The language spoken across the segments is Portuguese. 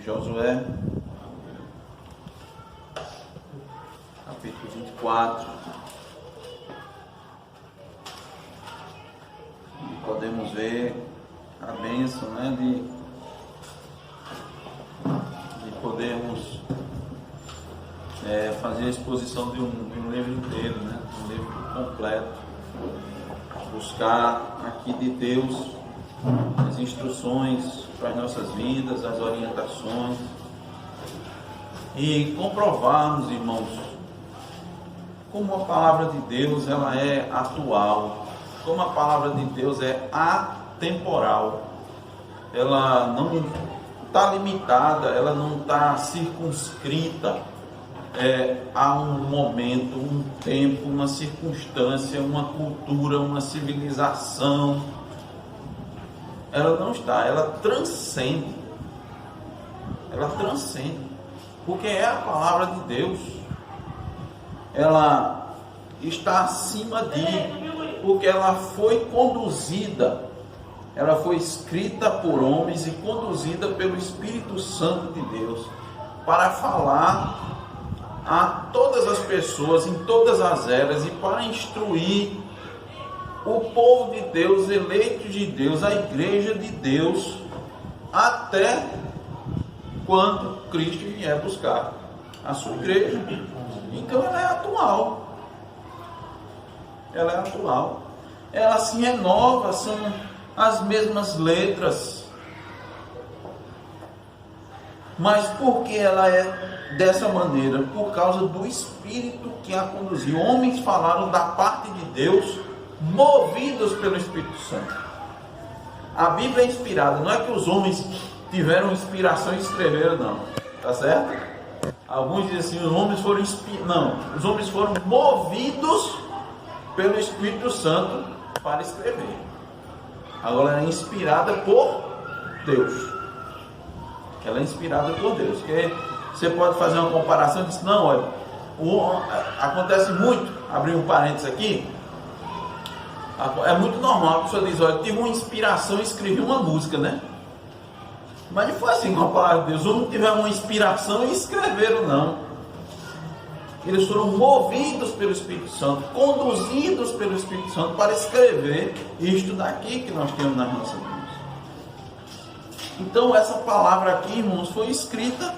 de Josué, capítulo 24. E podemos ver a bênção, né, de podermos fazer a exposição de um livro inteiro, né, um livro completo. Buscar aqui de Deus as instruções para as nossas vidas, as orientações, e comprovarmos, irmãos, como a palavra de Deus ela é atual, como a palavra de Deus é atemporal. Ela não está limitada, ela não está circunscrita a um momento, um tempo, uma circunstância, uma cultura, uma civilização. Ela não está, ela transcende, porque é a palavra de Deus. Ela está acima de, porque ela foi conduzida, ela foi escrita por homens e conduzida pelo Espírito Santo de Deus para falar a todas as pessoas, em todas as eras, e para instruir o povo de Deus, eleito de Deus, a igreja de Deus, até quando Cristo vier buscar a sua igreja. Então ela é atual, ela se renova, são as mesmas letras, mas por que ela é dessa maneira? Por causa do Espírito que a conduziu. Homens falaram da parte de Deus, movidos pelo Espírito Santo. A Bíblia é inspirada, não é que os homens tiveram inspiração e escreveram, não, tá certo? Alguns dizem assim, os homens foram não, os homens foram movidos pelo Espírito Santo para escrever. Agora ela é inspirada por Deus. Ela é inspirada por Deus. Que você pode fazer uma comparação e dizer, não, olha, acontece muito, abrir um parênteses aqui, é muito normal, a pessoa diz, olha, tive uma inspiração e escrevi uma música, né? Mas não foi assim com a palavra de Deus. Os não tiveram uma inspiração e escreveram, não. Eles foram movidos pelo Espírito Santo, conduzidos pelo Espírito Santo para escrever isto daqui que nós temos nas nossas mãos. Então essa palavra aqui, irmãos, foi escrita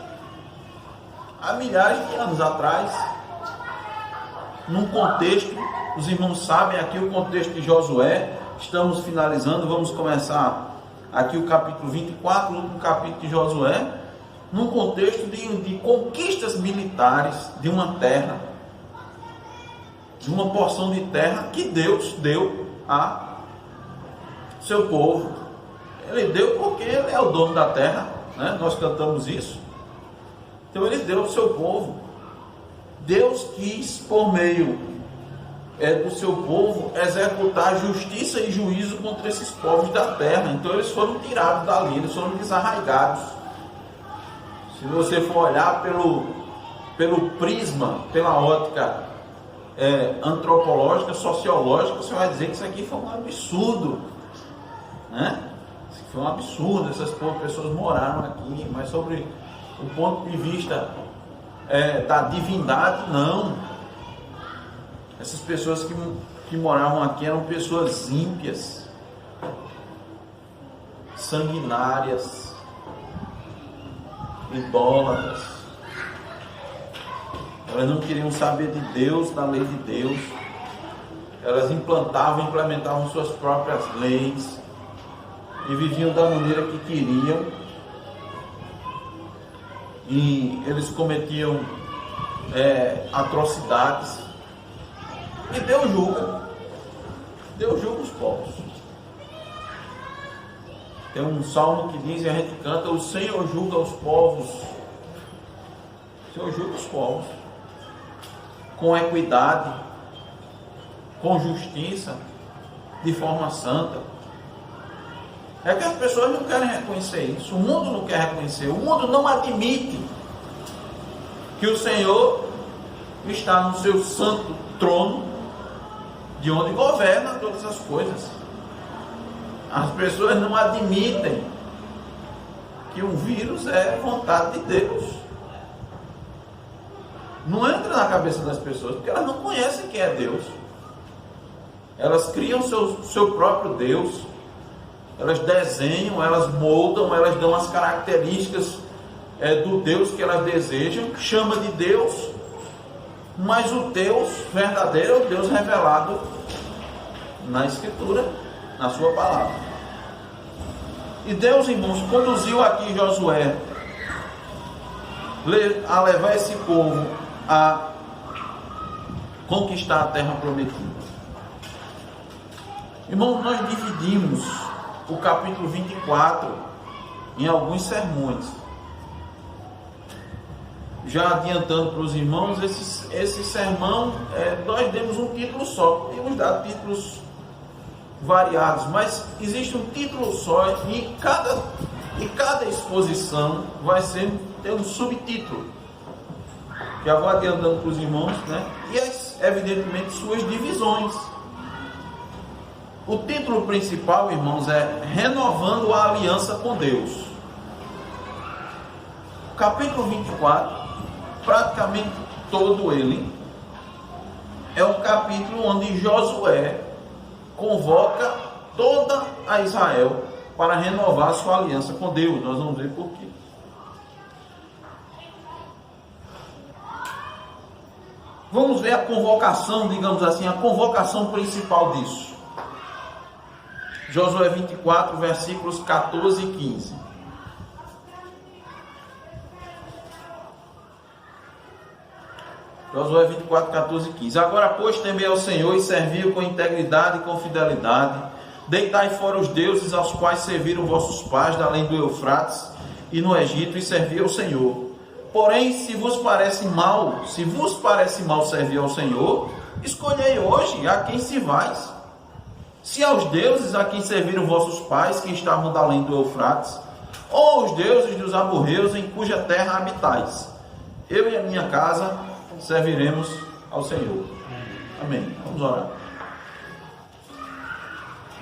há milhares de anos atrás, num contexto, os irmãos sabem aqui o contexto de Josué. Estamos finalizando, vamos começar aqui o capítulo 24, o último capítulo de Josué, num contexto de conquistas militares de uma terra, de uma porção de terra que Deus deu a seu povo. Ele deu porque Ele é o dono da terra, né? Nós cantamos isso. Então Ele deu ao seu povo. Deus quis, por meio do seu povo, executar justiça e juízo contra esses povos da terra. Então eles foram tirados dali, eles foram desarraigados. Se você for olhar pelo prisma, pela ótica antropológica, sociológica, você vai dizer que isso aqui foi um absurdo, né? Isso foi um absurdo, essas pessoas moraram aqui, mas sobre o ponto de vista da divindade, não. Essas pessoas que moravam aqui eram pessoas ímpias, sanguinárias, idólatras. Elas não queriam saber de Deus, da lei de Deus. Elas implementavam suas próprias leis e viviam da maneira que queriam. E eles cometiam atrocidades. E Deus julga os povos. Tem um salmo que diz, e a gente canta, o Senhor julga os povos. O Senhor julga os povos com equidade, com justiça, de forma santa. É que as pessoas não querem reconhecer isso. O mundo não quer reconhecer. O mundo não admite que o Senhor está no seu santo trono, de onde governa todas as coisas. As pessoas não admitem que um vírus é vontade de Deus. Não entra na cabeça das pessoas, porque elas não conhecem quem é Deus. Elas criam seu próprio Deus, elas desenham, elas moldam, elas dão as características do Deus que elas desejam, chama de Deus, mas o Deus verdadeiro é o Deus revelado na Escritura, na sua palavra. E Deus, irmãos, conduziu aqui Josué a levar esse povo a conquistar a terra prometida. Irmãos, nós dividimos o capítulo 24 em alguns sermões. Já adiantando para os irmãos, esse sermão, nós demos um título só, temos dado títulos variados, mas existe um título só e cada exposição vai ter um subtítulo. Já vou adiantando para os irmãos, né? E evidentemente suas divisões. O título principal, irmãos, é Renovando a Aliança com Deus. O capítulo 24, praticamente todo ele, é um capítulo onde Josué convoca toda a Israel para renovar a sua aliança com Deus. Nós vamos ver por quê. Vamos ver a convocação, digamos assim, a convocação principal disso. Josué 24, versículos 14 e 15. Josué 24, 14 e 15. Agora, pois, temei ao Senhor e servi-o com integridade e com fidelidade. Deitai fora os deuses aos quais serviram vossos pais, da além do Eufrates e no Egito, e servi ao Senhor. Porém, se vos parece mal servir ao Senhor, escolhei hoje a quem servais. Se aos deuses a quem serviram vossos pais, que estavam da além do Eufrates, ou aos deuses dos amorreus em cuja terra habitais, eu e a minha casa serviremos ao Senhor. Amém. Vamos orar.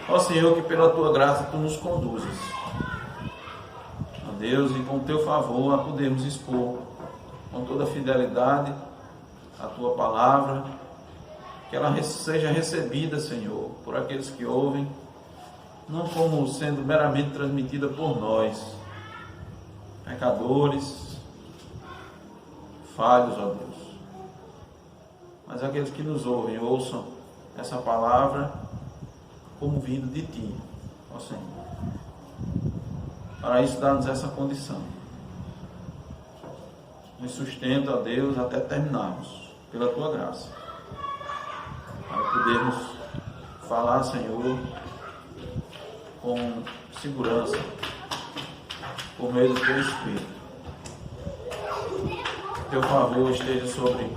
Ó Senhor, que pela tua graça tu nos conduzes, ó Deus, e com o teu favor a podemos expor com toda fidelidade a tua palavra, que ela seja recebida, Senhor, por aqueles que ouvem, não como sendo meramente transmitida por nós, pecadores, falhos, ó Deus, mas aqueles que nos ouvem, ouçam essa palavra como vindo de Ti, ó Senhor. Para isso, dá-nos essa condição. Nos sustenta, ó Deus, até terminarmos, pela Tua graça. Para podermos falar, Senhor, com segurança, por meio do Teu Espírito. Teu favor esteja sobre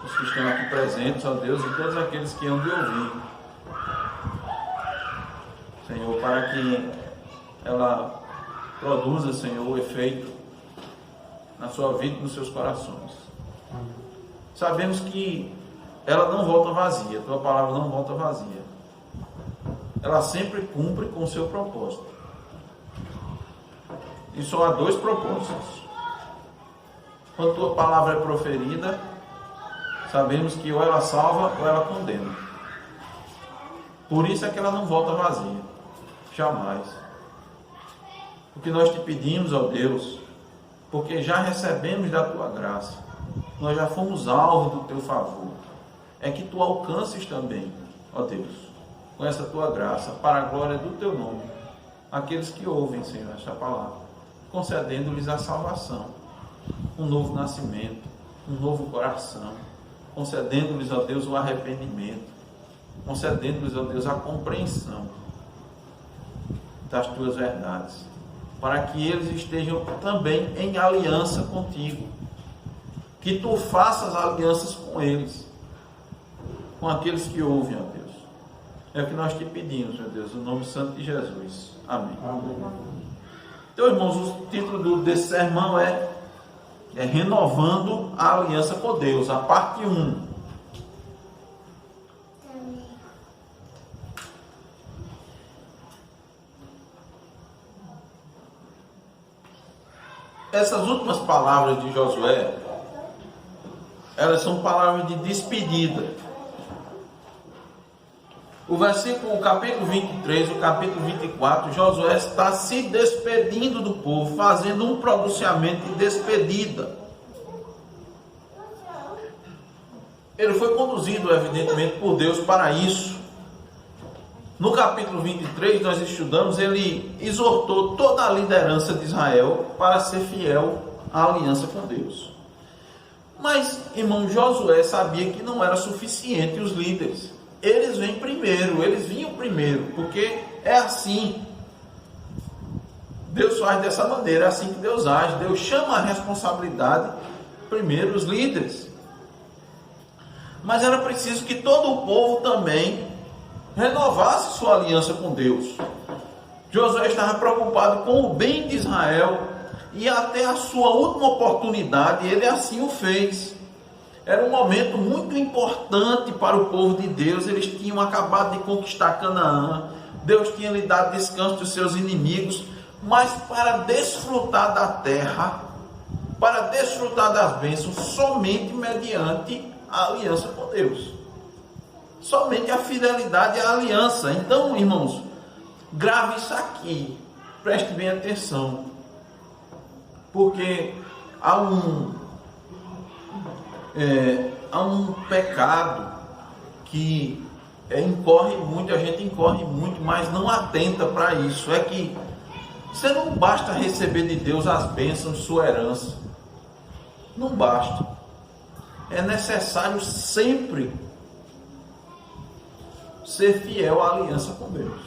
os que estão aqui presentes, ó Deus, e todos aqueles que hão de ouvir, Senhor, para que ela produza, Senhor, o efeito na sua vida e nos seus corações. Sabemos que ela não volta vazia, tua palavra não volta vazia. Ela sempre cumpre com o seu propósito. E só há dois propósitos. Quando tua palavra é proferida, sabemos que ou ela salva ou ela condena. Por isso é que ela não volta vazia. Jamais. O que nós te pedimos, ó Deus, porque já recebemos da tua graça, nós já fomos alvo do teu favor, é que tu alcances também, ó Deus, com essa tua graça, para a glória do teu nome, aqueles que ouvem, Senhor, esta palavra, concedendo-lhes a salvação, um novo nascimento, um novo coração, concedendo-lhes, ó Deus, o arrependimento, concedendo-lhes, ó Deus, a compreensão das tuas verdades, para que eles estejam também em aliança contigo, que tu faças alianças com eles, com aqueles que ouvem, ó Deus. É o que nós te pedimos, meu Deus, no nome santo de Jesus. Amém. Amém. Então, irmãos, o título desse sermão é Renovando a Aliança com Deus, a parte 1. essas últimas palavras de Josué, elas são palavras de despedida. O capítulo 23, o capítulo 24, Josué está se despedindo do povo, fazendo um pronunciamento de despedida. Ele foi conduzido, evidentemente, por Deus para isso. No capítulo 23, nós estudamos, ele exortou toda a liderança de Israel para ser fiel à aliança com Deus. Mas, irmão, Josué sabia que não era suficiente os líderes. Eles vinham primeiro, porque é assim. Deus faz dessa maneira, é assim que Deus age. Deus chama a responsabilidade primeiro os líderes. Mas era preciso que todo o povo também renovasse sua aliança com Deus. Josué estava preocupado com o bem de Israel e até a sua última oportunidade ele assim o fez. Era um momento muito importante para o povo de Deus. Eles tinham acabado de conquistar Canaã. Deus tinha lhe dado descanso dos seus inimigos. Mas para desfrutar da terra, para desfrutar das bênçãos, somente mediante a aliança com Deus. Somente a fidelidade à aliança. Então, irmãos, grave isso aqui. Preste bem atenção. Porque há um pecado que incorre muito, a gente incorre muito, mas não atenta para isso. É que você não basta receber de Deus as bênçãos, sua herança. Não basta. É necessário sempre ser fiel à aliança com Deus.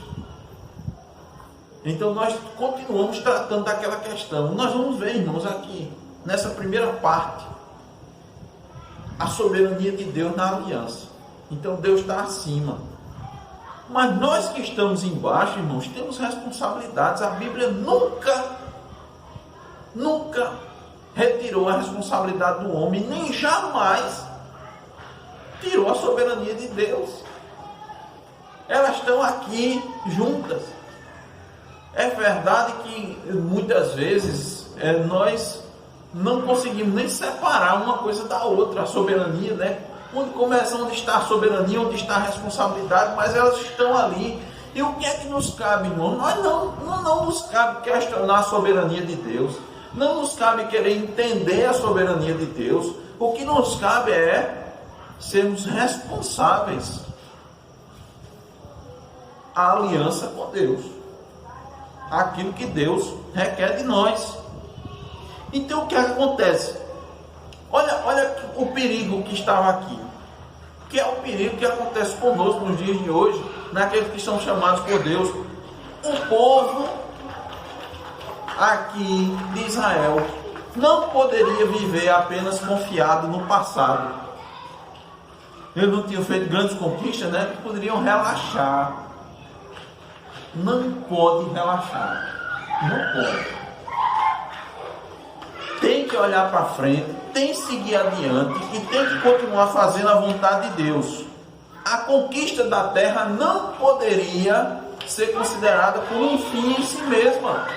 Então nós continuamos tratando daquela questão. Nós vamos ver, irmãos, aqui, nessa primeira parte, a soberania de Deus na aliança. Então Deus está acima. Mas nós que estamos embaixo, irmãos, temos responsabilidades. A Bíblia nunca retirou a responsabilidade do homem, nem jamais tirou a soberania de Deus. Elas estão aqui juntas. É verdade que muitas vezes nós não conseguimos nem separar uma coisa da outra, a soberania, né? Onde está a soberania, onde está a responsabilidade, mas elas estão ali. E o que é que nos cabe, irmão? Nós não nos cabe questionar a soberania de Deus, não nos cabe querer entender a soberania de Deus. O que nos cabe é sermos responsáveis à aliança com Deus, aquilo que Deus requer de nós. Então o que acontece? Olha o perigo que estava aqui, que é o perigo que acontece conosco nos dias de hoje, naqueles que são chamados por Deus. O povo aqui de Israel não poderia viver apenas confiado no passado. Eles não tinham feito grandes conquistas, né? Que poderiam relaxar. Não pode relaxar. Não pode. Tem que olhar para frente, tem que seguir adiante e tem que continuar fazendo a vontade de Deus. A conquista da terra não poderia ser considerada como um fim em si mesma.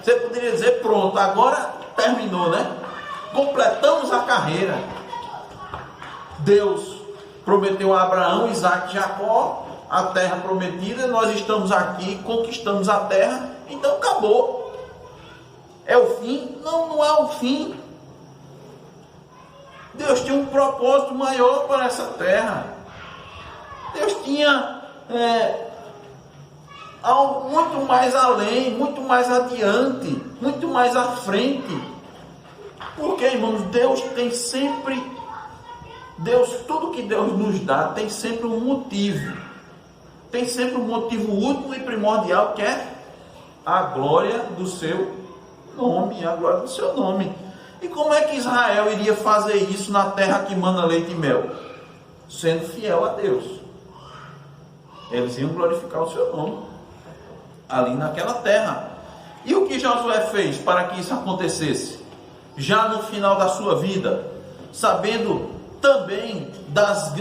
Você poderia dizer, pronto, agora terminou, né? Completamos a carreira. Deus prometeu a Abraão, Isaac e Jacó a terra prometida, nós estamos aqui, conquistamos a terra, então acabou. É o fim? Não, não é o fim. Deus tinha um propósito maior para essa terra. Deus tinha algo muito mais além, muito mais adiante, muito mais à frente. Porque, irmãos, Deus tem sempre, tudo que Deus nos dá tem sempre um motivo. Tem sempre um motivo último e primordial, que é a glória do seu nome, a glória do seu nome. E como é que Israel iria fazer isso na terra que mana leite e mel? Sendo fiel a Deus. Eles iam glorificar o seu nome ali naquela terra. E o que Josué fez para que isso acontecesse? Já no final da sua vida, sabendo também,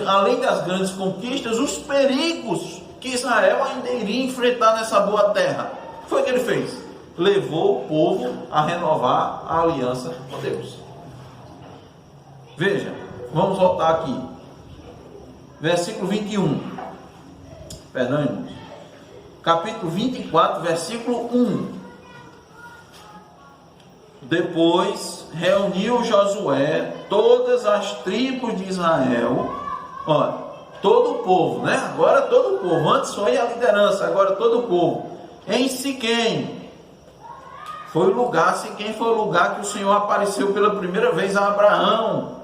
além das grandes conquistas, os perigos que Israel ainda iria enfrentar nessa boa terra. Foi o que ele fez. levou o povo a renovar a aliança com Deus. Veja, vamos voltar aqui. Versículo 21. Perdão, irmãos. Capítulo 24, versículo 1. Depois reuniu Josué todas as tribos de Israel. Olha, todo o povo, né? Agora todo o povo. Antes foi a liderança, agora todo o povo. Em Siquém. Foi o lugar, Siquém foi o lugar que o Senhor apareceu pela primeira vez a Abraão,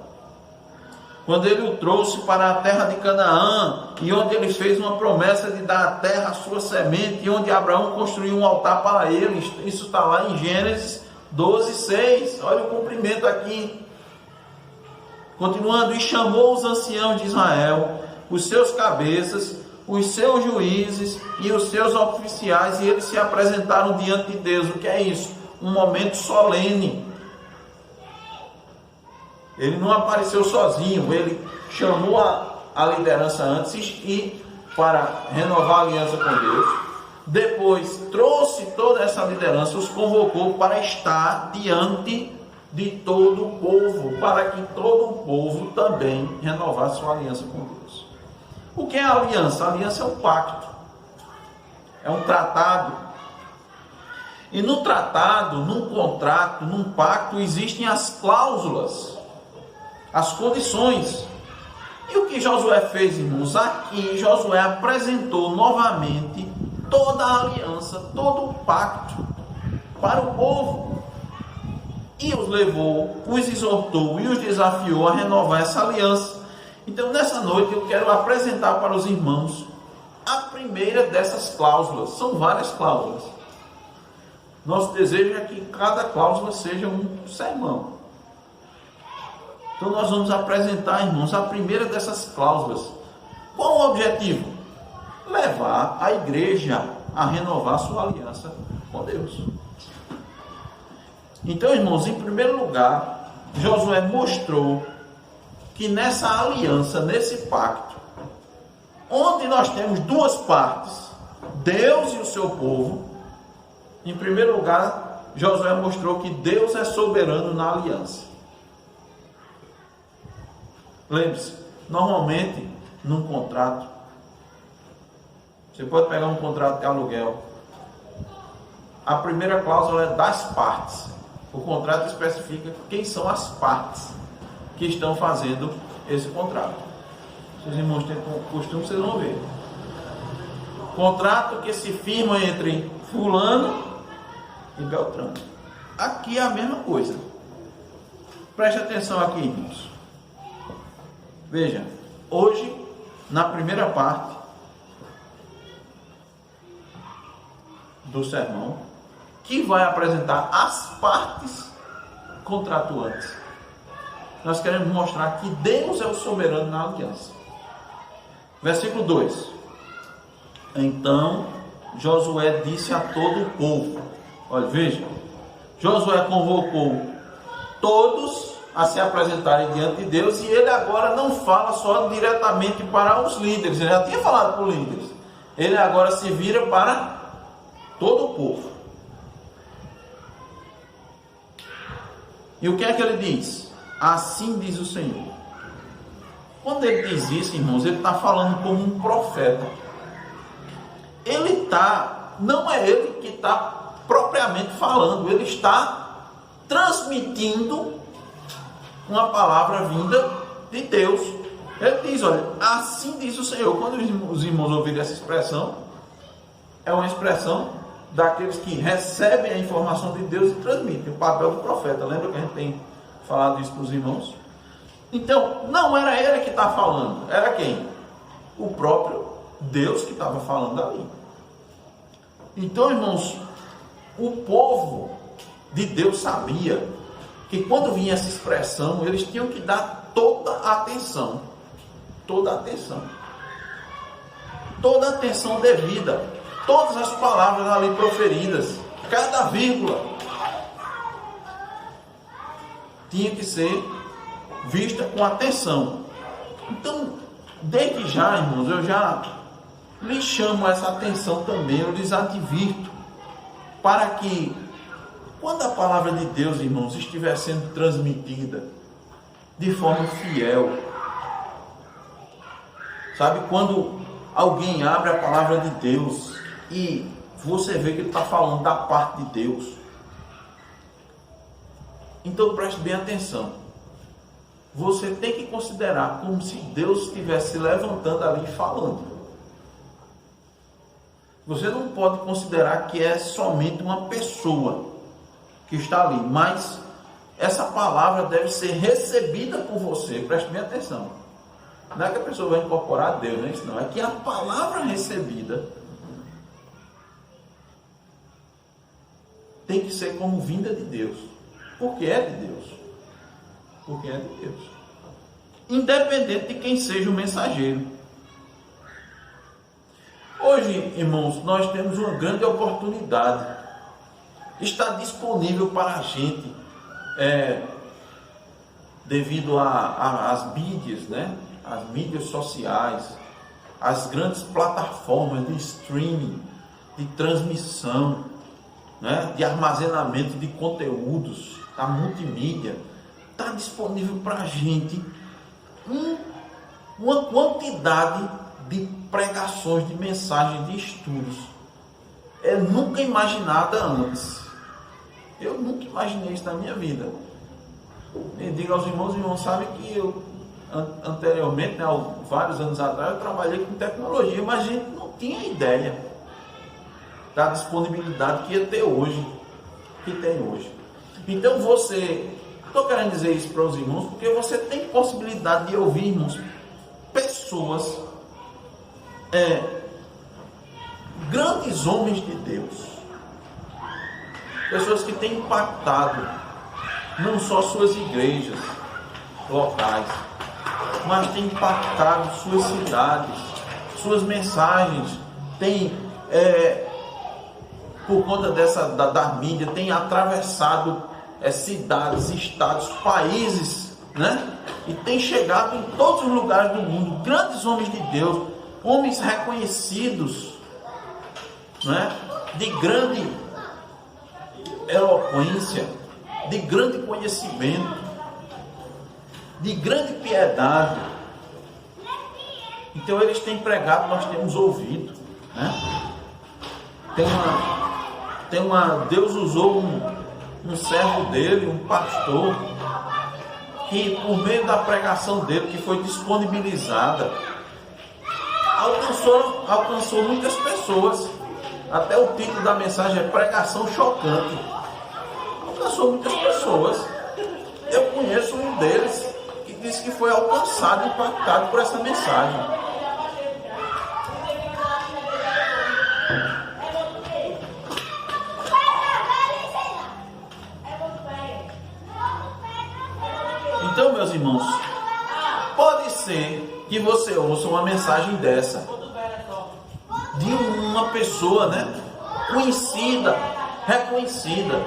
quando ele o trouxe para a terra de Canaã, e onde ele fez uma promessa de dar a terra à sua semente, e onde Abraão construiu um altar para ele. Isso está lá em Gênesis 12:6. Olha o cumprimento aqui. Continuando, e chamou os anciãos de Israel, os seus cabeças, os seus juízes e os seus oficiais, e eles se apresentaram diante de Deus. O que é isso? Um momento solene. Ele não apareceu sozinho, ele chamou a liderança antes e para renovar a aliança com Deus. Depois trouxe toda essa liderança, os convocou para estar diante de todo o povo, para que todo o povo também renovasse sua aliança com Deus. O que é a aliança? A aliança é um pacto, é um tratado. E no tratado, num contrato, num pacto, existem as cláusulas, as condições. E o que Josué fez, irmãos? Aqui Josué apresentou novamente toda a aliança, todo o pacto para o povo. E os levou, os exortou e os desafiou a renovar essa aliança. Então nessa noite eu quero apresentar para os irmãos a primeira dessas cláusulas. São várias cláusulas. Nosso desejo é que cada cláusula seja um sermão. Então nós vamos apresentar, irmãos, a primeira dessas cláusulas. Qual o objetivo? Levar a igreja a renovar sua aliança com Deus. Então, irmãos, em primeiro lugar, Josué mostrou que nessa aliança, nesse pacto, onde nós temos duas partes, Deus e o seu povo, em primeiro lugar, Josué mostrou que Deus é soberano na aliança. Lembre-se, normalmente, num contrato, você pode pegar um contrato de aluguel, a primeira cláusula é das partes. O contrato especifica quem são as partes que estão fazendo esse contrato. Se os irmãos têm costume, vocês vão ver. Contrato que se firma entre fulano e Beltrano. Aqui é a mesma coisa. Preste atenção aqui, irmãos. Veja, hoje, na primeira parte do sermão, que vai apresentar as partes contratuantes. Nós queremos mostrar que Deus é o soberano na aliança. Versículo 2. Então Josué disse a todo o povo. Olha, veja. Josué convocou todos a se apresentarem diante de Deus, e ele agora não fala só diretamente para os líderes. Ele já tinha falado para os líderes. Ele agora se vira para todo o povo. E o que é que ele diz? Assim diz o Senhor. Quando ele diz isso, irmãos, ele está falando como um profeta. Não é ele que está propriamente falando, ele está transmitindo uma palavra vinda de Deus. Ele diz, olha, assim diz o Senhor. Quando os irmãos ouvirem essa expressão, é uma expressão daqueles que recebem a informação de Deus e transmitem, o papel do profeta. Lembra que a gente tem falado isso para os irmãos? Então, não era ele que está falando, era quem? O próprio Deus que estava falando ali. Então, irmãos, o povo de Deus sabia que quando vinha essa expressão, eles tinham que dar toda a atenção, toda a atenção devida, todas as palavras ali proferidas, cada vírgula tinha que ser vista com atenção. Então, desde já, irmãos, eu já lhes chamo essa atenção também, eu lhes advirto para que, quando a palavra de Deus, irmãos, estiver sendo transmitida de forma fiel, sabe, quando alguém abre a palavra de Deus e você vê que ele está falando da parte de Deus, então preste bem atenção. Você tem que considerar como se Deus estivesse se levantando ali e falando. Você não pode considerar que é somente uma pessoa que está ali, mas essa palavra deve ser recebida por você. Preste bem atenção. Não é que a pessoa vai incorporar a Deus, não é isso não. É que a palavra recebida tem que ser como vinda de Deus. Porque é de Deus. Porque é de Deus. Independente de quem seja o mensageiro. Hoje, irmãos, nós temos uma grande oportunidade. Está disponível para a gente, devido às mídias, né? As mídias sociais, as grandes plataformas de streaming, de transmissão, né? De armazenamento de conteúdos, a multimídia. Está disponível para a gente uma quantidade de pregações, de mensagens, de estudos nunca imaginada antes. Eu nunca imaginei isso na minha vida. E digo aos irmãos sabem que eu anteriormente, né, vários anos atrás, eu trabalhei com tecnologia, mas a gente não tinha ideia da disponibilidade que ia ter hoje, que tem hoje. Então estou querendo dizer isso para os irmãos, porque você tem possibilidade de ouvir, irmãos, pessoas, grandes homens de Deus, pessoas que têm impactado não só suas igrejas locais, mas têm impactado suas cidades, suas mensagens, por conta da mídia, tem atravessado cidades, estados, países, né? E tem chegado em todos os lugares do mundo, grandes homens de Deus, homens reconhecidos, né? De grande eloquência, de grande conhecimento, de grande piedade. Então eles têm pregado, nós temos ouvido, né? Deus usou um servo dele, um pastor, que por meio da pregação dele, que foi disponibilizada, alcançou muitas pessoas. Até o título da mensagem é Pregação Chocante. Alcançou muitas pessoas. Eu conheço um deles que disse que foi alcançado, impactado por essa mensagem. Então, meus irmãos, pode ser que você ouça uma mensagem dessa de uma pessoa, né, conhecida, reconhecida,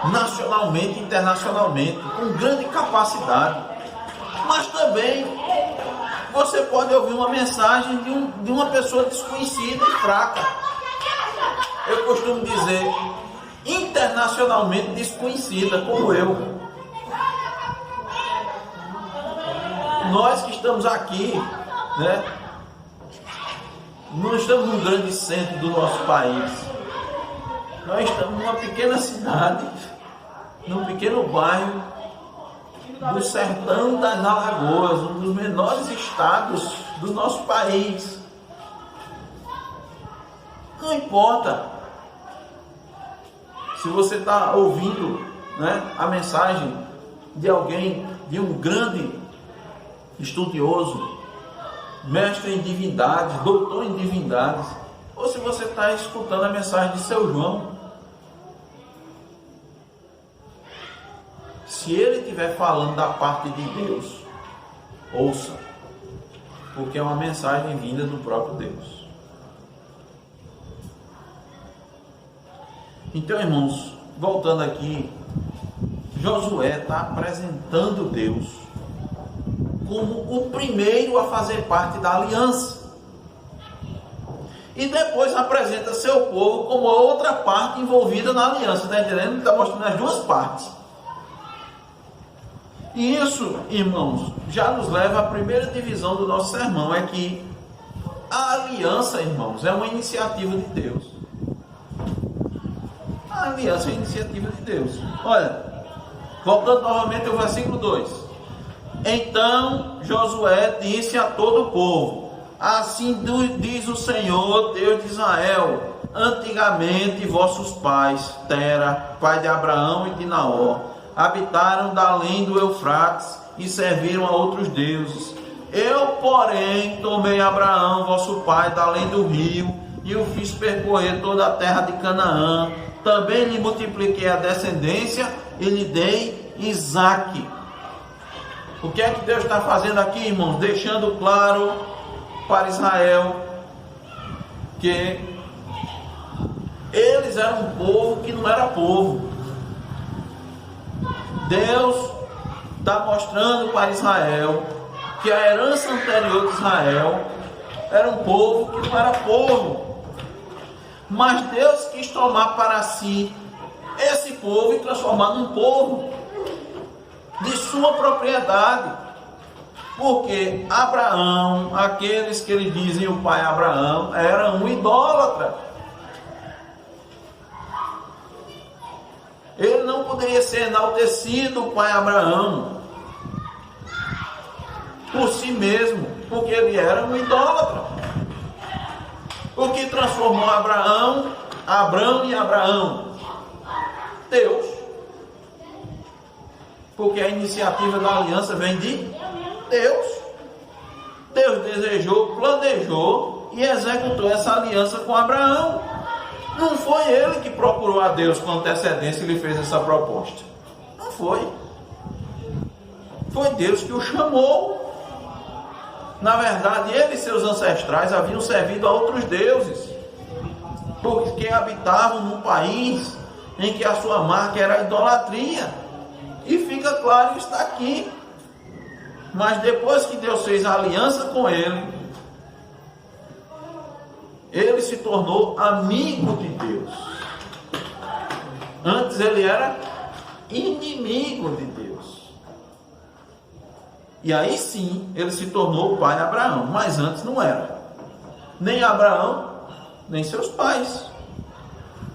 nacionalmente, internacionalmente, com grande capacidade. Mas também você pode ouvir uma mensagem de uma pessoa desconhecida e fraca. Eu costumo dizer, internacionalmente desconhecida, como eu. Nós que estamos aqui, né, não estamos num grande centro do nosso país. Nós estamos numa pequena cidade, num pequeno bairro do sertão das Alagoas, um dos menores estados do nosso país. Não importa se você está ouvindo, né, a mensagem de alguém, de um grande estudioso, mestre em divindades, doutor em divindades, ou se você está escutando a mensagem de seu João. Se ele estiver falando da parte de Deus, ouça, porque é uma mensagem vinda do próprio Deus. Então, irmãos, voltando aqui, Josué está apresentando Deus como o primeiro a fazer parte da aliança. e depois apresenta seu povo como outra parte envolvida na aliança. Está entendendo? Ele está mostrando as duas partes. E isso, irmãos, já nos leva à primeira divisão do nosso sermão, é que a aliança, irmãos, é uma iniciativa de Deus. A aliança é uma iniciativa de Deus. Olha, voltando novamente ao versículo 2. Então Josué disse a todo o povo: assim diz o Senhor, Deus de Israel: antigamente vossos pais, Tera, pai de Abraão e de Naor, habitaram da além do Eufrates e serviram a outros deuses. Eu, porém, tomei Abraão, vosso pai, da além do rio, e o fiz percorrer toda a terra de Canaã. Também lhe multipliquei a descendência e lhe dei Isaque. O que é que Deus está fazendo aqui, irmãos? Deixando claro para Israel que eles eram um povo que não era povo. Deus está mostrando para Israel que a herança anterior de Israel era um povo que não era povo. Mas Deus quis tomar para si esse povo e transformar num povo de sua propriedade. Porque Abraão, aqueles que eles dizem o pai Abraão, era um idólatra. Ele não poderia ser enaltecido, o pai Abraão, por si mesmo, porque ele era um idólatra. O que transformou Abrão e Abraão? Deus. Porque a iniciativa da aliança vem de Deus. Deus desejou, planejou e executou essa aliança com Abraão. Não foi ele que procurou a Deus com antecedência e lhe fez essa proposta. Não foi. Foi Deus que o chamou. Na verdade, ele e seus ancestrais haviam servido a outros deuses, porque habitavam num país em que a sua marca era a idolatria. E fica claro, está aqui. Mas depois que Deus fez a aliança com ele, ele se tornou amigo de Deus. Antes ele era inimigo de Deus. E aí sim, ele se tornou o pai de Abraão, mas antes não era. Nem Abraão, nem seus pais.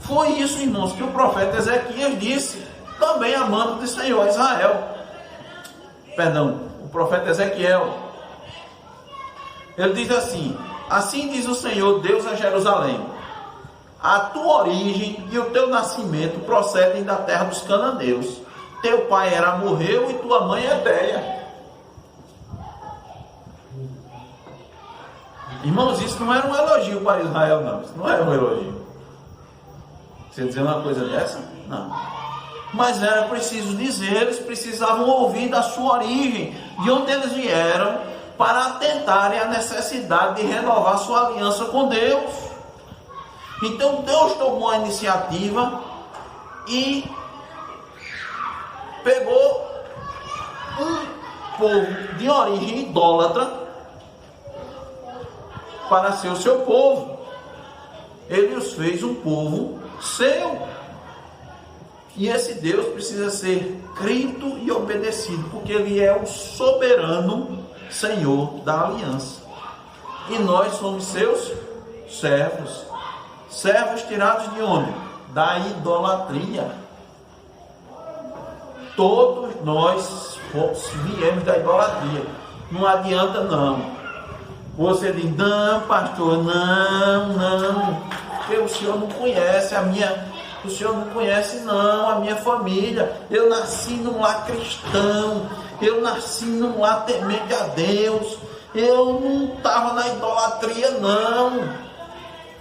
Foi isso, irmãos, que o profeta Ezequias disse, também amando do Senhor Israel. Perdão, o profeta Ezequiel. Ele diz assim: assim diz o Senhor Deus a Jerusalém: a tua origem e o teu nascimento procedem da terra dos cananeus. Teu pai era amorreu e tua mãe é Etéia. Irmãos, isso não era um elogio para Israel, não. Isso não era um elogio. Você dizer uma coisa dessa? Não. Mas era preciso dizer, eles precisavam ouvir da sua origem, de onde eles vieram, para atentarem à necessidade de renovar sua aliança com Deus. Então Deus tomou a iniciativa e pegou um povo de origem idólatra para ser o seu povo. Ele os fez um povo seu. E esse Deus precisa ser crido e obedecido, porque Ele é o soberano Senhor da aliança. E nós somos seus servos. Servos tirados de onde? Da idolatria. Todos nós viemos da idolatria. Não adianta não. Você diz: não, pastor, não, porque o senhor não conhece o senhor não conhece não, a minha família. Eu nasci num lar cristão, eu nasci num lar temente a Deus, eu não estava na idolatria não,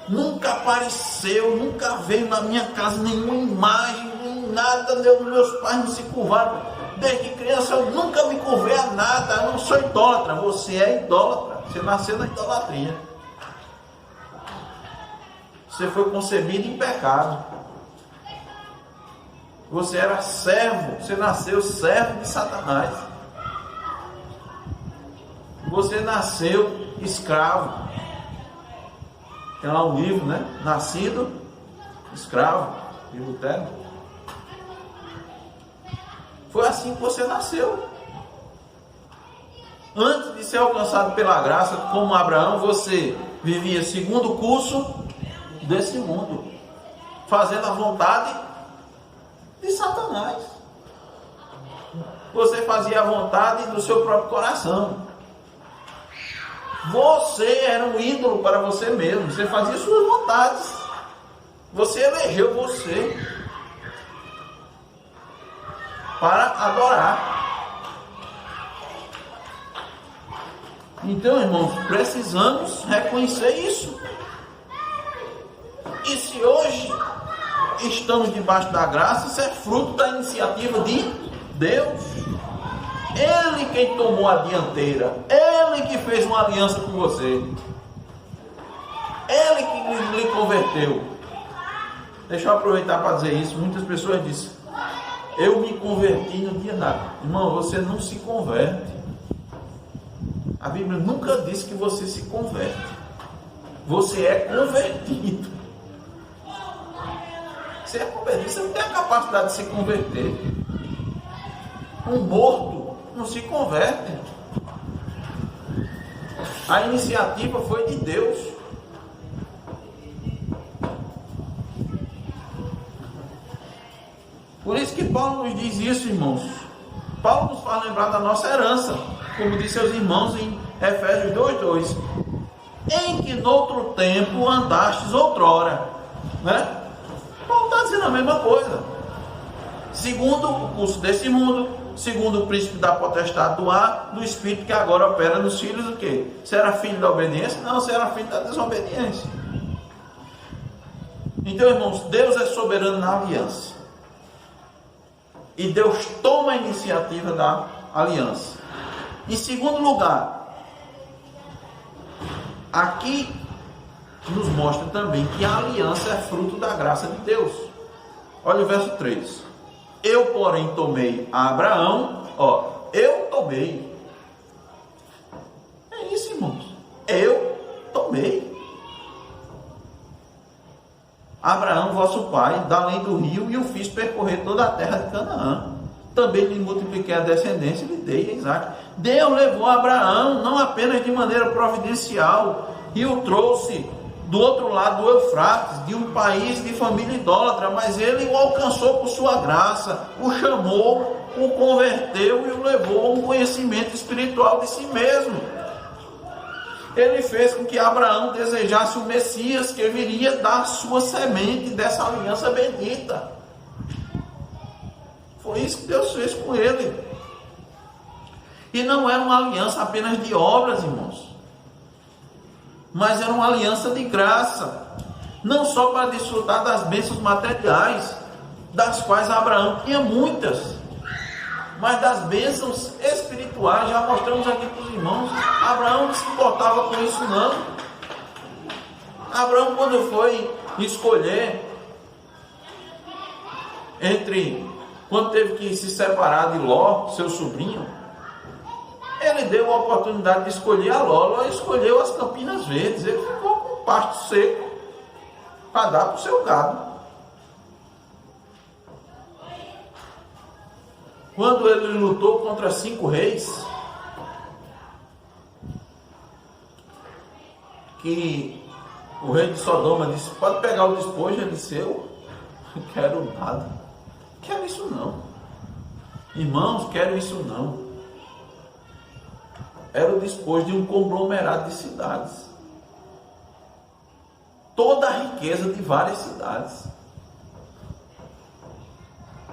nunca apareceu, nunca veio na minha casa nenhuma imagem, nem nada, meus pais não se curvaram, desde criança eu nunca me curvei a nada, eu não sou idólatra. Você é idólatra, você nasceu na idolatria, você foi concebido em pecado, você era servo, você nasceu servo de Satanás, você nasceu escravo. Tem lá um livro, né? Nascido escravo, de Lutero. Foi assim que você nasceu. Antes de ser alcançado pela graça, como Abraão, você vivia segundo o curso desse mundo, fazendo a vontade de Satanás. Você fazia a vontade do seu próprio coração. Você era um ídolo para você mesmo. Você fazia suas vontades. Você elegeu você para adorar. Então, irmãos, precisamos reconhecer isso. E se hoje estamos debaixo da graça, isso é fruto da iniciativa de Deus. Ele quem tomou a dianteira. Ele que fez uma aliança com você. Ele que lhe converteu. Deixa eu aproveitar para dizer isso. Muitas pessoas dizem: eu me converti no dia nada. Irmão, você não se converte. A Bíblia nunca diz que você se converte. Você é convertido. Você é convertido. Você não tem a capacidade de se converter. Um morto não se converte. A iniciativa foi de Deus. Por isso que Paulo nos diz isso, irmãos. Paulo nos faz lembrar da nossa herança, como disse aos irmãos em Efésios 2:2, em que noutro tempo andastes outrora, né? Paulo está dizendo a mesma coisa. Segundo o curso desse mundo, segundo o príncipe da potestade do ar, do espírito que agora opera nos filhos do quê? Você era filho da obediência? Não, você era filho da desobediência. Então, irmãos, Deus é soberano na aliança. E Deus toma a iniciativa da aliança. Em segundo lugar, aqui nos mostra também que a aliança é fruto da graça de Deus. Olha o verso 3. Eu, porém, tomei a Abraão. Eu tomei. É isso, irmãos. Eu tomei Abraão, vosso pai, da além do rio, e o fiz percorrer toda a terra de Canaã. Também lhe multipliquei a descendência e lhe dei a Isaque. Deus levou Abraão, não apenas de maneira providencial, e o trouxe do outro lado do Eufrates, de um país de família idólatra, mas ele o alcançou por sua graça, o chamou, o converteu e o levou a um conhecimento espiritual de si mesmo. Ele fez com que Abraão desejasse o Messias que viria da sua semente, dessa aliança bendita. Foi isso que Deus fez com ele. E não era uma aliança apenas de obras, irmãos, mas era uma aliança de graça, não só para desfrutar das bênçãos materiais, das quais Abraão tinha muitas, mas das bênçãos espirituais. Já mostramos aqui para os irmãos, Abraão não se importava com isso não. Abraão, quando foi escolher quando teve que se separar de Ló, seu sobrinho, ele deu a oportunidade de escolher a Ló. Ló escolheu as Campinas Verdes. Ele ficou com pasto seco para dar para o seu gado. Quando ele lutou contra 5 reis, que o rei de Sodoma disse: pode pegar o despojo. Ele disse: eu não quero nada, quero isso não, irmãos, quero isso não. Era o despojo de um conglomerado de cidades, toda a riqueza de várias cidades.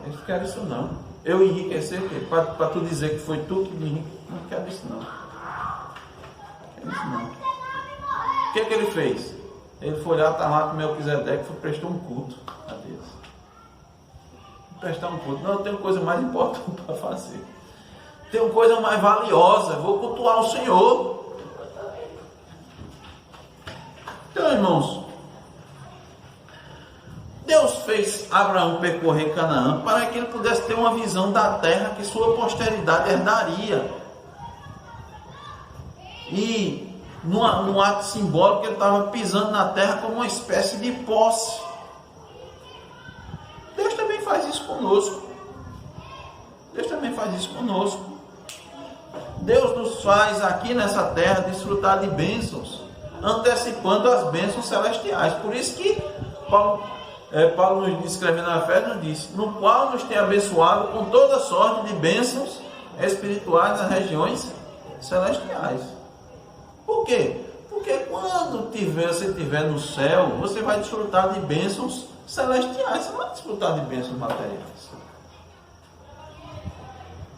Eles querem isso não. Eu enriquecer o quê? Para tu dizer que foi tu que me enriqueceu? Não quero isso não. Quero isso não. O que ele fez? Ele foi lá, está lá com Melquisedeque, prestou um culto a Deus. Prestar um culto. Não, eu tenho coisa mais importante para fazer. Tenho coisa mais valiosa. Vou cultuar o Senhor. Então, irmãos, Deus fez Abraão percorrer Canaã para que ele pudesse ter uma visão da terra que sua posteridade herdaria. E num ato simbólico, ele estava pisando na terra como uma espécie de posse. Deus também faz isso conosco. Deus também faz isso conosco. Deus nos faz aqui nessa terra desfrutar de bênçãos, antecipando as bênçãos celestiais. Por isso que Paulo nos escrevendo na fé, nos disse: no qual nos tem abençoado com toda sorte de bênçãos espirituais nas regiões celestiais. Por quê? Porque quando você estiver no céu, você vai desfrutar de bênçãos celestiais, você não vai desfrutar de bênçãos materiais.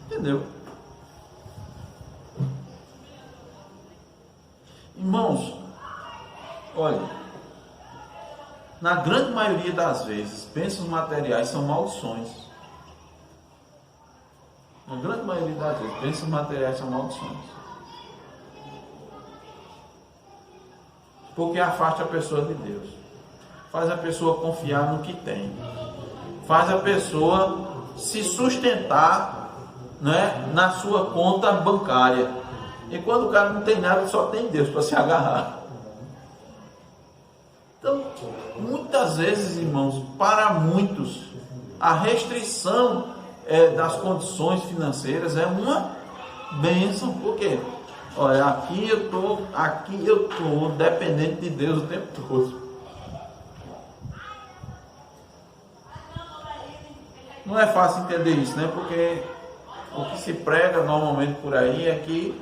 Entendeu? Irmãos, olha, na grande maioria das vezes, bênçãos materiais são maldições. Na grande maioria das vezes, bênçãos materiais são maldições. Porque afasta a pessoa de Deus. Faz a pessoa confiar no que tem. Faz a pessoa se sustentar, né, na sua conta bancária. E quando o cara não tem nada, só tem Deus para se agarrar. Então, muitas vezes, irmãos, para muitos, a restrição das condições financeiras é uma bênção. Por quê? Olha, aqui eu tô dependente de Deus o tempo todo. Não é fácil entender isso, né? Porque o que se prega normalmente por aí é que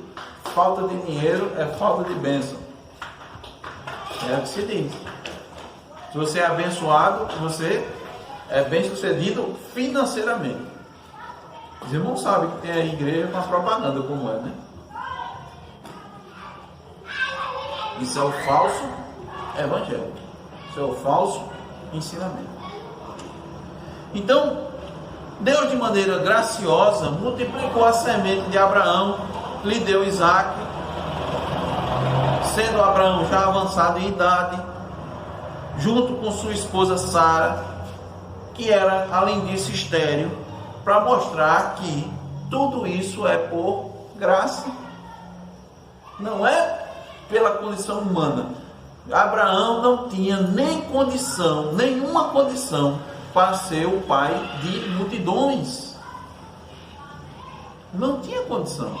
falta de dinheiro é falta de bênção. É o que se diz. Se você é abençoado, você é bem sucedido financeiramente. Os irmãos sabem que tem a igreja com a propaganda como é, né? Isso é o falso evangelho. Isso é o falso ensinamento. Então, Deus, de maneira graciosa, multiplicou a semente de Abraão, lhe deu Isaac, sendo Abraão já avançado em idade, junto com sua esposa Sara, que era, além disso, estéril, para mostrar que tudo isso é por graça, não é pela condição humana. Abraão não tinha nem condição, nenhuma condição, para ser o pai de multidões. Não tinha condição.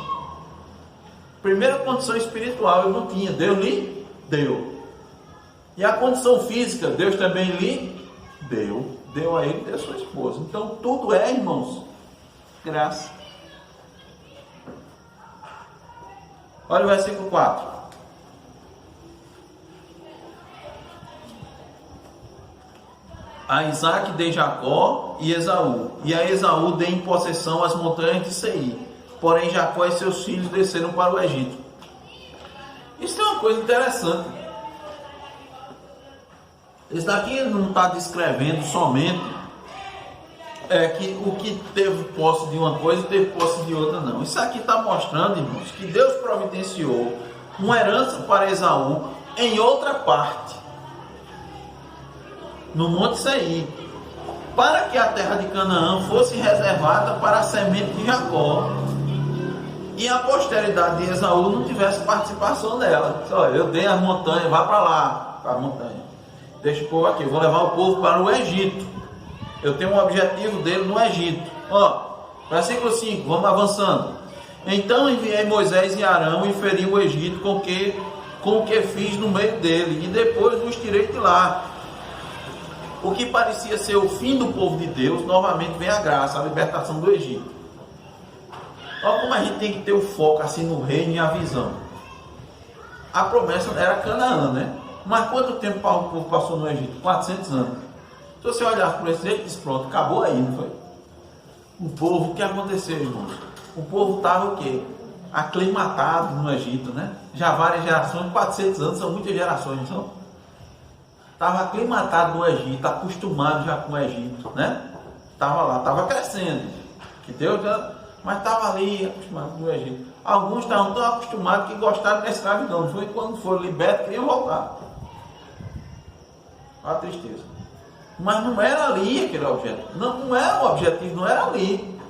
Primeira condição espiritual ele não tinha, Deus lhe deu. E a condição física, Deus também lhe deu. Deu a ele e deu a sua esposa. Então tudo é, irmãos, graça. Olha o versículo 4. A Isaac dei Jacó e Esaú, e a Esaú dei em possessão as montanhas de Seir. Porém Jacó e seus filhos desceram para o Egito. Isso é uma coisa interessante. Isso daqui não está descrevendo somente que o que teve posse de uma coisa teve posse de outra, não. Isso aqui está mostrando, irmãos, que Deus providenciou uma herança para Esaú em outra parte, no Monte Seir, para que a terra de Canaã fosse reservada para a semente de Jacó e a posteridade de Esaú não tivesse participação dela. Olha, eu dei as montanhas, vá para lá, para a montanha, deixa o povo aqui, eu vou levar o povo para o Egito, eu tenho um objetivo dele no Egito. Versículo 5, vamos avançando. Então enviei Moisés e Arão e feri o Egito com o que fiz no meio dele, e depois os tirei de lá. O que parecia ser o fim do povo de Deus, novamente vem a graça, a libertação do Egito. Olha como a gente tem que ter o foco assim no reino e a visão. A promessa era Canaã, né? Mas quanto tempo o povo passou no Egito? 400 anos. Se você olhar por esse jeito, diz, pronto, acabou aí, não foi? O povo, o que aconteceu, irmãos? O povo estava o quê? Aclimatado no Egito, né? Já várias gerações, 400 anos, são muitas gerações, não são? Estava aclimatado no Egito, acostumado já com o Egito, né? Estava lá, estava crescendo, que Deus já, mas estava ali acostumado com o Egito. Alguns estavam tão acostumados que gostaram da escravidão, não foi? Quando foram libertos, queriam voltar. A tristeza. Mas não era ali aquele objetivo. Não era o objetivo, não era ali.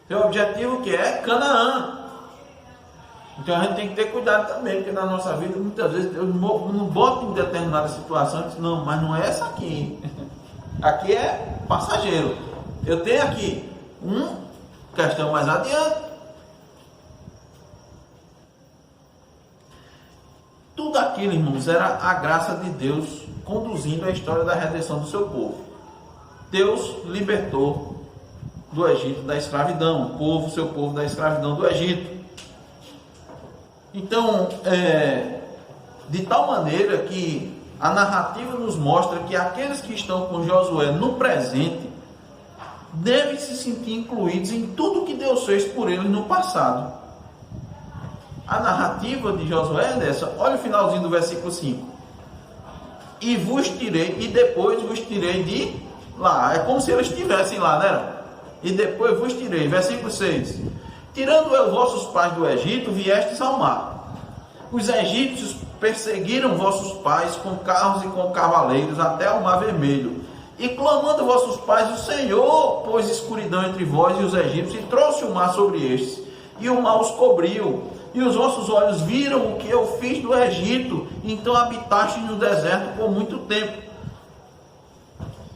O objetivo que é Canaã. Então a gente tem que ter cuidado também, porque na nossa vida muitas vezes Deus não bota em determinadas situações, não, mas não é essa aqui. Aqui é passageiro. Eu tenho aqui questão mais adiante. Tudo aquilo, irmãos, era a graça de Deus conduzindo a história da redenção do seu povo. Deus libertou do Egito da escravidão, seu povo da escravidão do Egito. Então, de tal maneira que a narrativa nos mostra que aqueles que estão com Josué no presente devem se sentir incluídos em tudo que Deus fez por eles no passado. A narrativa de Josué é dessa. Olha o finalzinho do versículo 5. E vos tirei, e depois vos tirei de lá. É como se eles estivessem lá, né? E depois vos tirei. Versículo 6. Tirando eu vossos pais do Egito, viestes ao mar. Os egípcios perseguiram vossos pais com carros e com cavaleiros até ao mar vermelho. E clamando vossos pais, o Senhor pôs escuridão entre vós e os egípcios, e trouxe o mar sobre estes. E o mar os cobriu. E os vossos olhos viram o que eu fiz do Egito, então habitastes no deserto por muito tempo.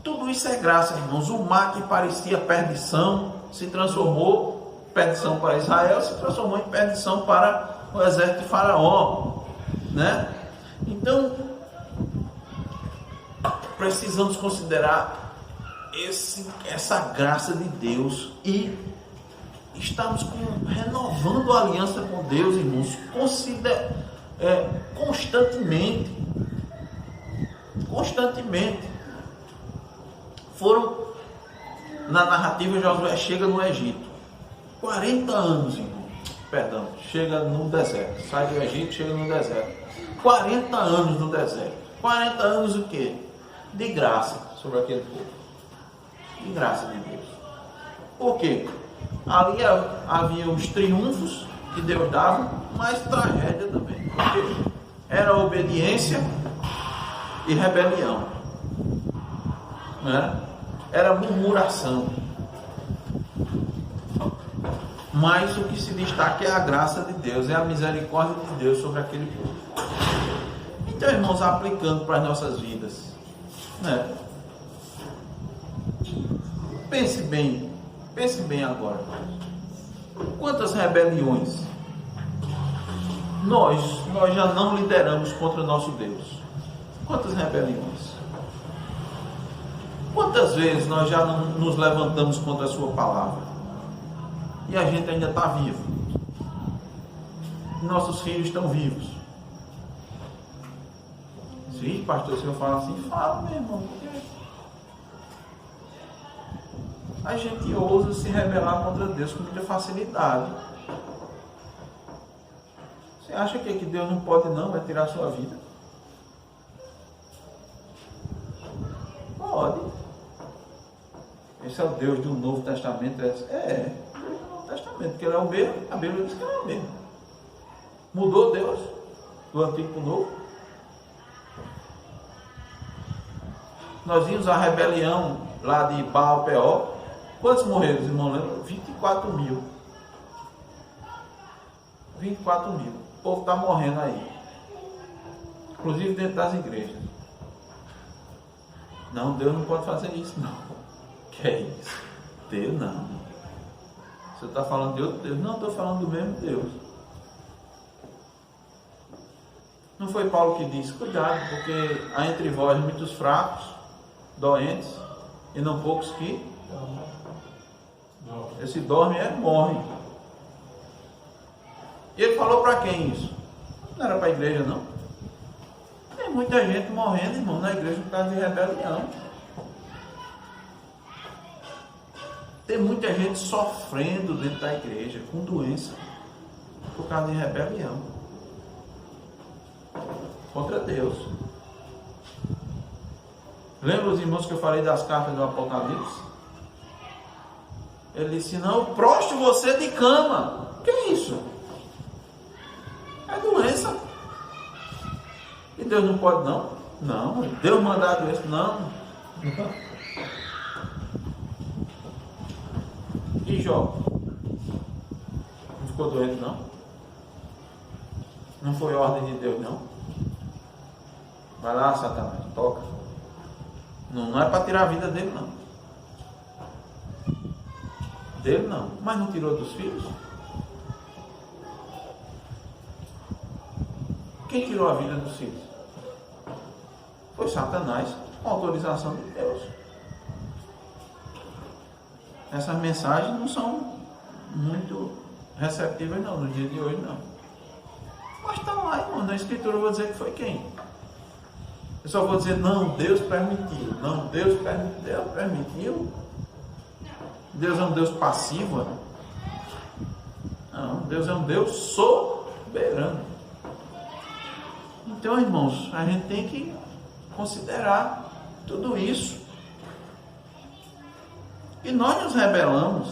Tudo isso é graça, irmãos. O mar que parecia perdição se transformou, perdição para Israel, se transformou em perdição para o exército de Faraó, né? Então, precisamos considerar essa graça de Deus e estamos renovando a aliança com Deus, irmãos, constantemente. Foram, na narrativa, Josué chega no Egito, 40 anos, irmão, chega no deserto, sai do Egito, chega no deserto, 40 anos no deserto, 40 anos o quê? De graça sobre aquele povo, de graça de Deus. Por quê? Ali havia os triunfos que Deus dava, mas tragédia também. Porque era obediência e rebelião, né? Era murmuração. Mas o que se destaca é a graça de Deus, é a misericórdia de Deus sobre aquele povo. Então, irmãos, aplicando para as nossas vidas, né? Pense bem agora. Quantas rebeliões nós já não lideramos contra o nosso Deus? Quantas rebeliões? Quantas vezes nós já não nos levantamos contra a sua palavra? E a gente ainda está vivo. Nossos filhos estão vivos. Sim, pastor, o senhor fala assim? Fala, meu irmão. A gente ousa se rebelar contra Deus com muita facilidade. Você acha que Deus não pode não, vai tirar a sua vida? Pode. Esse é o Deus do Novo Testamento. Deus do Novo Testamento, porque ele é o mesmo, a Bíblia diz que ele é o mesmo. Mudou Deus do Antigo para o Novo? Nós vimos a rebelião lá de Baal-Peor. Quantos morreram, os irmãos lembram? 24 mil. 24 mil. O povo está morrendo aí. Inclusive dentro das igrejas. Não, Deus não pode fazer isso, não. Que é isso? Deus não. Você está falando de outro Deus? Não, estou falando do mesmo Deus. Não foi Paulo que disse? Cuidado, porque há entre vós muitos fracos, doentes, e não poucos que... Esse dorme morre. E ele falou para quem isso? Não era para a igreja, não. Tem muita gente morrendo, irmão, na igreja por causa de rebelião. Tem muita gente sofrendo dentro da igreja com doença por causa de rebelião contra Deus. Lembra os irmãos que eu falei das cartas do Apocalipse? Ele disse, não, proste você de cama. O que é isso? É doença. E Deus não pode não? Não, Deus mandar a doença, não. E Jó? Não ficou doente não? Não foi ordem de Deus, não. Vai lá, Satanás, toca. Não é para tirar a vida dele, não. Dele não, mas não tirou dos filhos? Quem tirou a vida dos filhos? Foi Satanás, com autorização de Deus. Essas mensagens não são muito receptivas não, no dia de hoje não. Mas está lá, irmão, na escritura eu vou dizer que foi quem? Eu só vou dizer, não, Deus permitiu. Não, Deus permitiu. Deus é um Deus passivo? Não, Deus é um Deus soberano. Então, irmãos, a gente tem que considerar tudo isso. E nós nos rebelamos.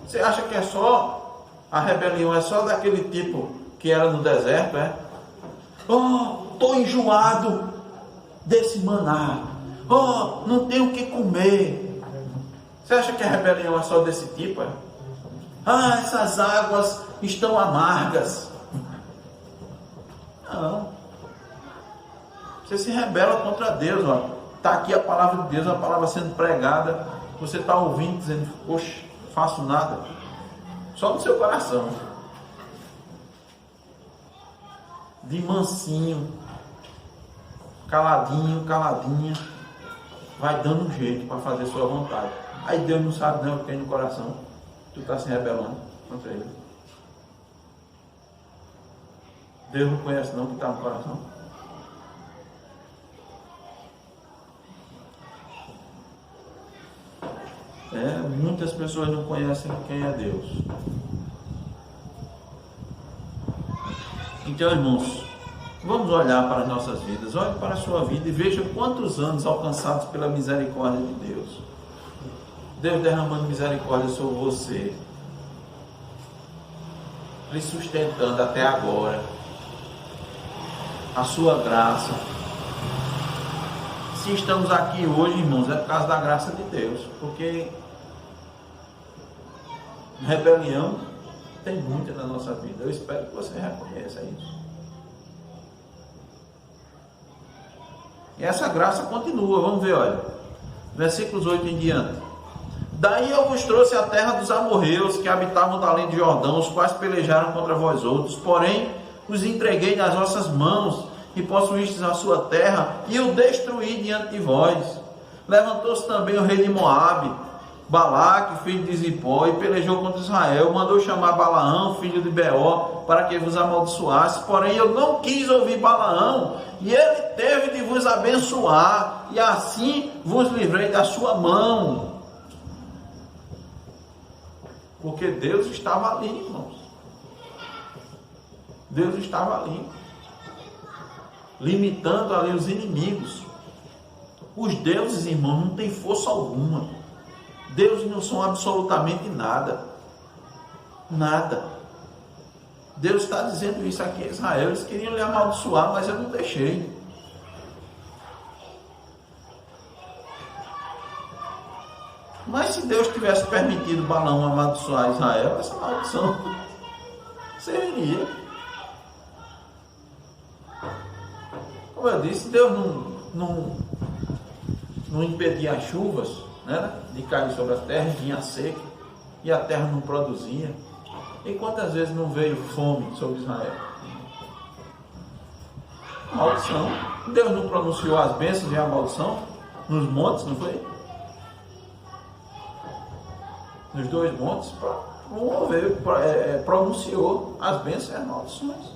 Você acha que é só, a rebelião é só daquele tipo que era no deserto, é? Oh, estou enjoado desse maná. Oh, não tenho o que comer. Você acha que a rebelião é só desse tipo? É? Ah, essas águas estão amargas. Não. Você se rebela contra Deus. Está aqui a palavra de Deus, a palavra sendo pregada. Você está ouvindo, dizendo, poxa, não faço nada. Só no seu coração. De mansinho, caladinho, caladinha, vai dando um jeito para fazer sua vontade. Aí Deus não sabe não o que tem no coração. Tu está se rebelando contra Ele. Deus não conhece não o que está no coração. Muitas pessoas não conhecem quem é Deus. Então, irmãos, vamos olhar para as nossas vidas. Olhe para a sua vida e veja quantos anos alcançados pela misericórdia de Deus. Deus derramando misericórdia sobre você, lhe sustentando até agora, a sua graça. Se estamos aqui hoje, irmãos, é por causa da graça de Deus, porque rebelião tem muita na nossa vida. Eu espero que você reconheça isso. E essa graça continua, vamos ver, olha, versículos 8 em diante. Daí eu vos trouxe a terra dos amorreus, que habitavam da além de Jordão, os quais pelejaram contra vós outros, porém os entreguei nas vossas mãos, e possuístes a sua terra, e o destruí diante de vós. Levantou-se também o rei de Moabe, Balaque, filho de Zipó, e pelejou contra Israel, mandou chamar Balaão, filho de Beó, para que vos amaldiçoasse, porém eu não quis ouvir Balaão, e ele teve de vos abençoar, e assim vos livrei da sua mão. Porque Deus estava ali, irmãos. Deus estava ali, limitando ali os inimigos. Os deuses, irmãos, não têm força alguma. Deuses não são absolutamente nada. Nada. Deus está dizendo isso aqui a Israel. Eles queriam lhe amaldiçoar, mas eu não deixei. Mas se Deus tivesse permitido Balaão amaldiçoar Israel, essa maldição seria. Como eu disse, Deus não impedia as chuvas, né, de cair sobre a terra, vinha seca, e a terra não produzia. E quantas vezes não veio fome sobre Israel? Maldição. Deus não pronunciou as bênçãos e a maldição nos montes, não foi? Nos dois montes, pronunciou as bênçãos e as maldições.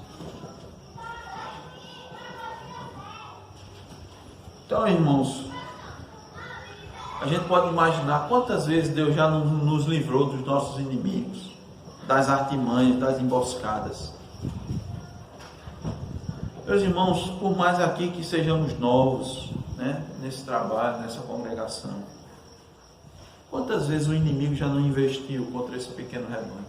Então, irmãos, a gente pode imaginar quantas vezes Deus já nos livrou dos nossos inimigos, das artimanhas, das emboscadas. Meus irmãos, por mais aqui que sejamos novos, né, nesse trabalho, nessa congregação, quantas vezes o inimigo já não investiu contra esse pequeno rebanho?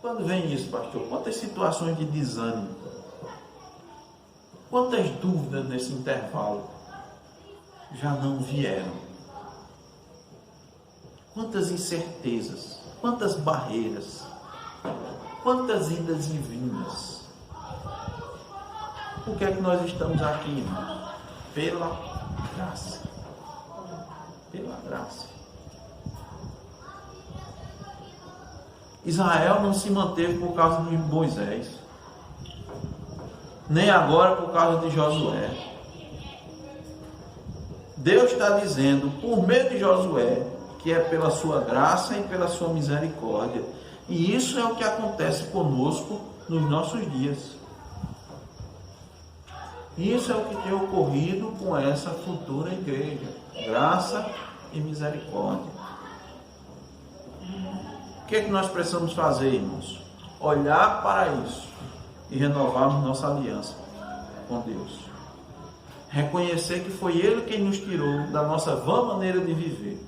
Quando vem isso, pastor? Quantas situações de desânimo? Quantas dúvidas nesse intervalo já não vieram? Quantas incertezas? quantas barreiras, quantas idas e vindas. Por que é que nós estamos aqui, irmãos? Pela graça. Pela graça. Israel não se manteve por causa de Moisés, nem agora por causa de Josué. Deus está dizendo, por meio de Josué, que é pela sua graça e pela sua misericórdia. E isso é o que acontece conosco nos nossos dias. Isso é o que tem ocorrido com essa futura igreja. Graça e misericórdia. O que é que nós precisamos fazer, irmãos? Olhar para isso e renovarmos nossa aliança com Deus. Reconhecer que foi Ele quem nos tirou da nossa vã maneira de viver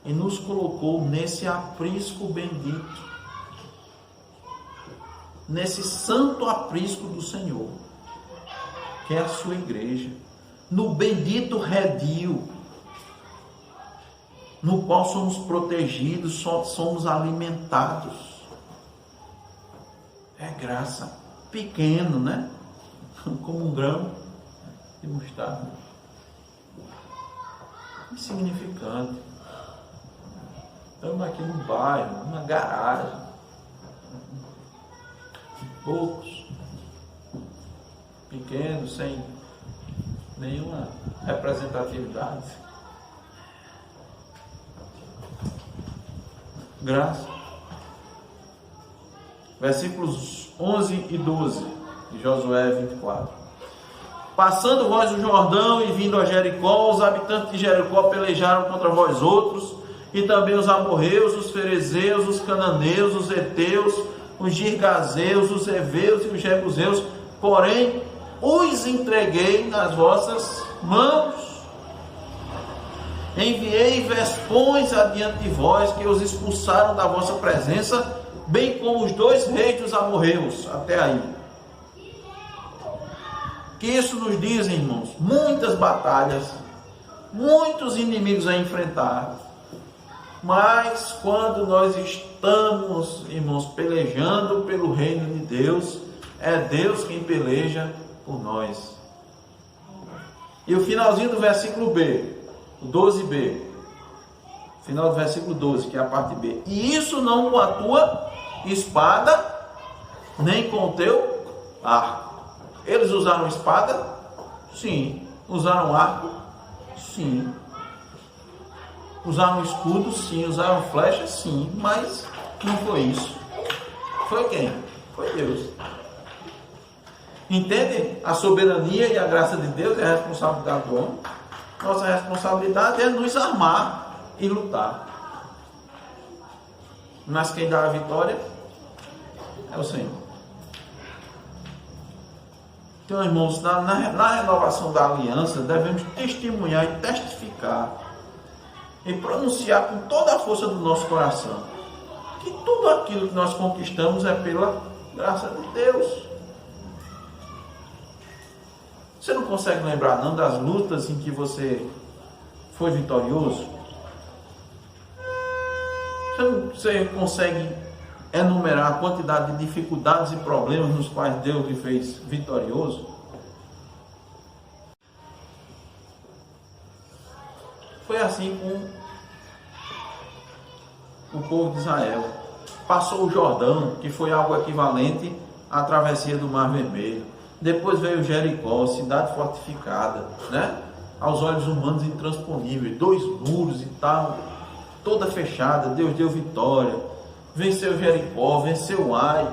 e nos colocou nesse aprisco bendito, nesse santo aprisco do Senhor, que é a sua igreja, no bendito redil, no qual somos protegidos, somos alimentados. É graça, pequeno, né? Como um grão de mostarda, insignificante. Estamos aqui no bairro, numa garagem, poucos, pequenos, sem nenhuma representatividade. Graça. Versículos 11 e 12 de Josué 24. Passando vós o Jordão e vindo a Jericó, os habitantes de Jericó pelejaram contra vós outros, e também os amorreus, os ferezeus, os cananeus, os heteus, os girgazeus, os heveus e os jebuseus, porém os entreguei nas vossas mãos. Enviei vespões adiante de vós, que os expulsaram da vossa presença, bem como os 2 reis dos amorreus. Até aí. Que isso nos diz, irmãos, muitas batalhas, muitos inimigos a enfrentar. Mas quando nós estamos, irmãos, pelejando pelo reino de Deus, é Deus quem peleja por nós. E o finalzinho do versículo B, o 12b, final do versículo 12, que é a parte B. E isso não com a tua espada, nem com o teu arco. Eles usaram espada? Sim. Usaram arco? Sim. Usaram escudo? Sim. Usaram flecha? Sim. Mas não foi isso. Foi quem? Foi Deus. Entende? A soberania e a graça de Deus é a responsabilidade do homem. Nossa responsabilidade é nos armar e lutar. Mas quem dá a vitória é o Senhor. Então, irmãos, na renovação da aliança, devemos testemunhar e testificar e pronunciar com toda a força do nosso coração que tudo aquilo que nós conquistamos é pela graça de Deus. Você não consegue lembrar não das lutas em que você foi vitorioso? Você consegue enumerar a quantidade de dificuldades e problemas nos quais Deus lhe fez vitorioso? Foi assim com o povo de Israel. Passou o Jordão, que foi algo equivalente à travessia do Mar Vermelho. Depois veio Jericó, cidade fortificada, né? Aos olhos humanos intransponíveis, 2 muros e tal, toda fechada. Deus deu vitória. Venceu Jericó, venceu Ai.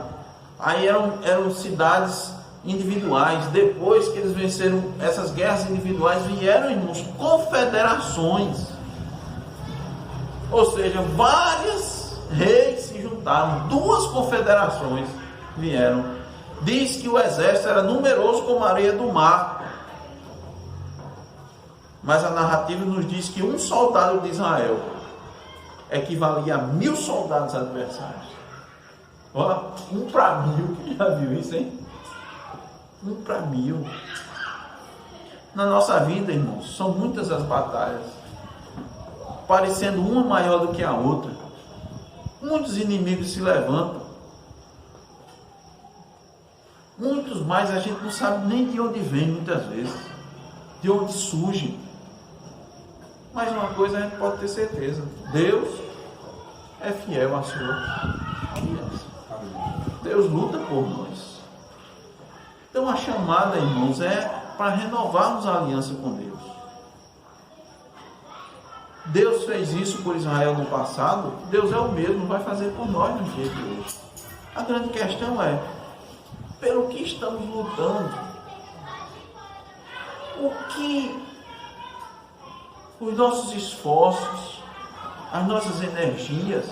Aí eram cidades individuais. Depois que eles venceram essas guerras individuais, vieram, irmãos, confederações. Ou seja, vários reis se juntaram, 2 confederações vieram. Diz que o exército era numeroso como a areia do mar. Mas a narrativa nos diz que um soldado de Israel equivalia a 1000 soldados adversários. Ó, 1 para 1000, quem já viu isso, hein? 1 para 1000. Na nossa vida, irmãos, são muitas as batalhas, parecendo uma maior do que a outra. muitos inimigos se levantam. Muitos mais a gente não sabe nem de onde vem muitas vezes, de onde surge. Mas uma coisa a gente pode ter certeza: Deus é fiel à sua aliança. Deus luta por nós. Então a chamada, irmãos, é para renovarmos a aliança com Deus. Deus fez isso por Israel no passado, Deus é o mesmo, vai fazer por nós no dia de hoje. A grande questão é, pelo que estamos lutando? Os nossos esforços, as nossas energias,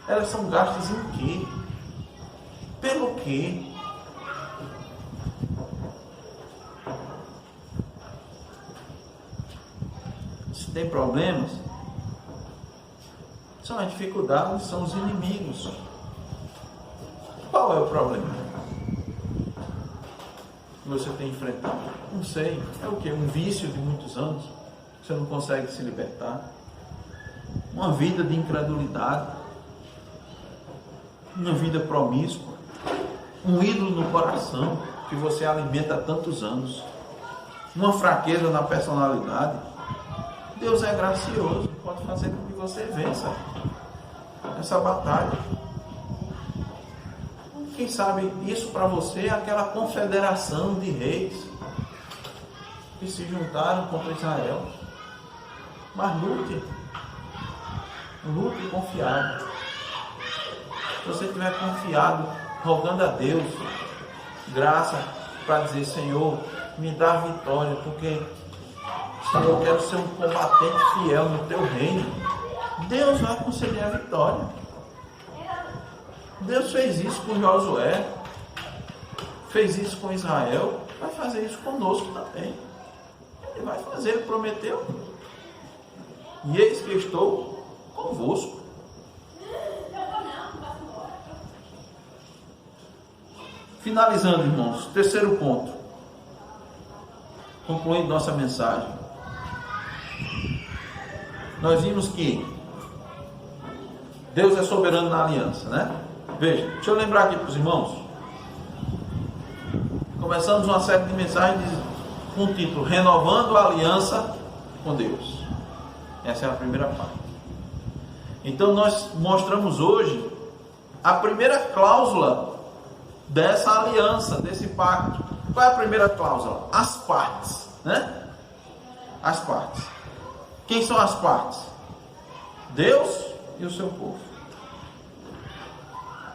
elas são gastas em quê? Pelo quê? Se tem problemas, são as dificuldades, são os inimigos. Qual é o problema que você tem enfrentado? Não sei. É o quê? Um vício de muitos anos? Você não consegue se libertar? Uma vida de incredulidade? Uma vida promíscua? Um ídolo no coração que você alimenta há tantos anos? Uma fraqueza na personalidade? Deus é gracioso, pode fazer com que você vença essa batalha. Quem sabe isso para você é aquela confederação de reis que se juntaram contra Israel. Mas lute confiado. Se você estiver confiado, rogando a Deus graça para dizer: Senhor, me dá a vitória, porque Senhor, eu quero ser um combatente fiel no teu reino. Deus vai conceder a vitória. Deus fez isso com Josué, fez isso com Israel, vai fazer isso conosco também. Ele vai fazer, ele prometeu. E eis que estou convosco. Finalizando, irmãos, terceiro ponto, concluindo nossa mensagem. Nós vimos que Deus é soberano na aliança, né? Veja, deixa eu lembrar aqui para os irmãos. Começamos uma série de mensagens com o título Renovando a Aliança com Deus. Essa é a primeira parte. Então nós mostramos hoje a primeira cláusula dessa aliança, desse pacto. Qual é a primeira cláusula? As partes, né? As partes. Quem são as partes? Deus e o seu povo.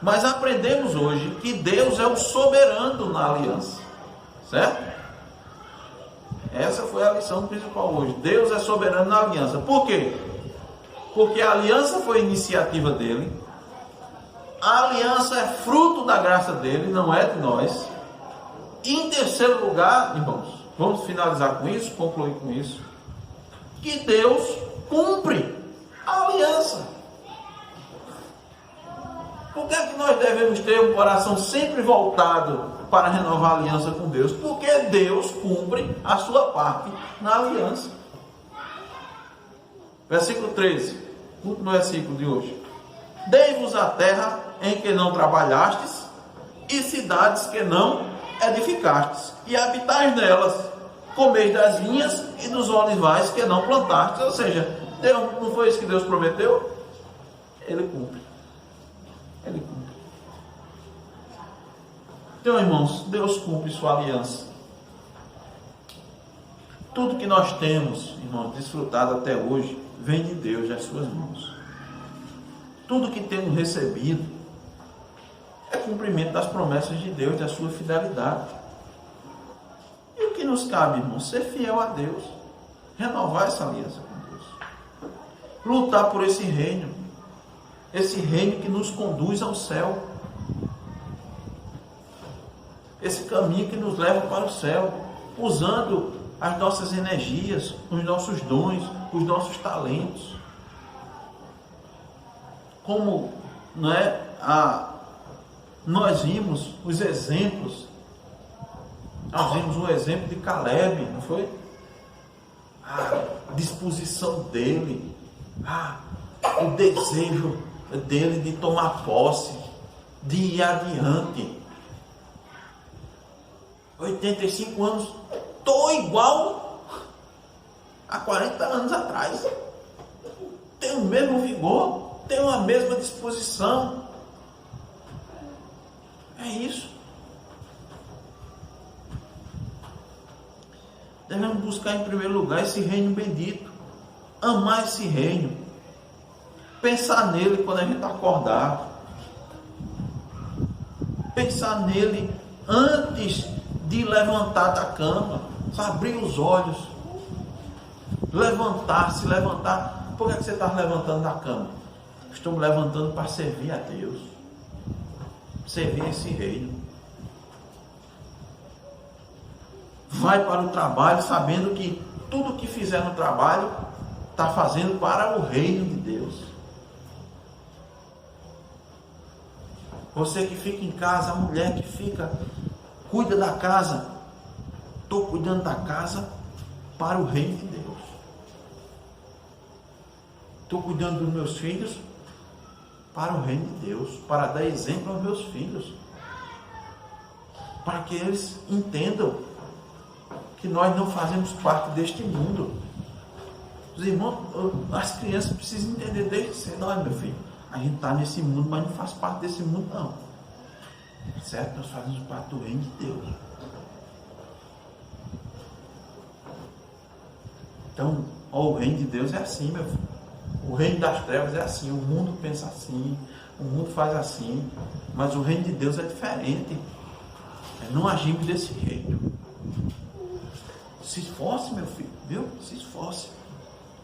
Mas aprendemos hoje que Deus é o soberano na aliança, certo? Essa foi a lição principal hoje. Deus é soberano na aliança. Por quê? Porque a aliança foi iniciativa dele. A aliança é fruto da graça dele, não é de nós. E em terceiro lugar, irmãos, vamos finalizar com isso, concluir com isso, que Deus cumpre a aliança. Por que é que nós devemos ter um coração sempre voltado para renovar a aliança com Deus? Porque Deus cumpre a sua parte na aliança. Versículo 13, último versículo de hoje. Dei-vos a terra em que não trabalhastes, e cidades que não edificastes, e habitais nelas, comeis das vinhas e dos olivais que não plantastes. Ou seja, Deus, não foi isso que Deus prometeu? Ele cumpre. Ele cumpre. Então, irmãos, Deus cumpre sua aliança. Tudo que nós temos, irmãos, desfrutado até hoje, vem de Deus, das suas mãos. Tudo que temos recebido é cumprimento das promessas de Deus, da sua fidelidade. E o que nos cabe, irmãos? Ser fiel a Deus, renovar essa aliança com Deus, lutar por esse reino que nos conduz ao céu, esse caminho que nos leva para o céu, usando as nossas energias, os nossos dons, os nossos talentos. Como nós vimos os exemplos, nós vimos o exemplo de Caleb, não foi? A disposição dele, o desejo dele de tomar posse, de ir adiante. 85 anos, estou igual a 40 anos atrás. Tenho o mesmo vigor, tenho a mesma disposição. É isso. Devemos buscar em primeiro lugar esse reino bendito, amar esse reino, pensar nele quando a gente acordar, pensar nele antes de levantar da cama, abrir os olhos, levantar. Por que você está levantando da cama? Estou me levantando para servir a Deus, servir esse reino. Vai para o trabalho sabendo que tudo que fizer no trabalho está fazendo para o reino de Deus. Você que fica em casa, a mulher que fica, cuida da casa. Estou cuidando da casa para o reino de Deus. Estou cuidando dos meus filhos para o reino de Deus, para dar exemplo aos meus filhos, para que eles entendam que nós não fazemos parte deste mundo. Os irmãos, as crianças precisam entender desde cedo: olha, meu filho, a gente está nesse mundo, mas não faz parte desse mundo não, certo? Nós fazemos parte do reino de Deus. Então, o reino de Deus é assim, meu filho. O reino das trevas é assim, o mundo pensa assim, o mundo faz assim, mas o reino de Deus é diferente. Não agimos desse jeito. Se esforce, meu filho, viu? Se esforce.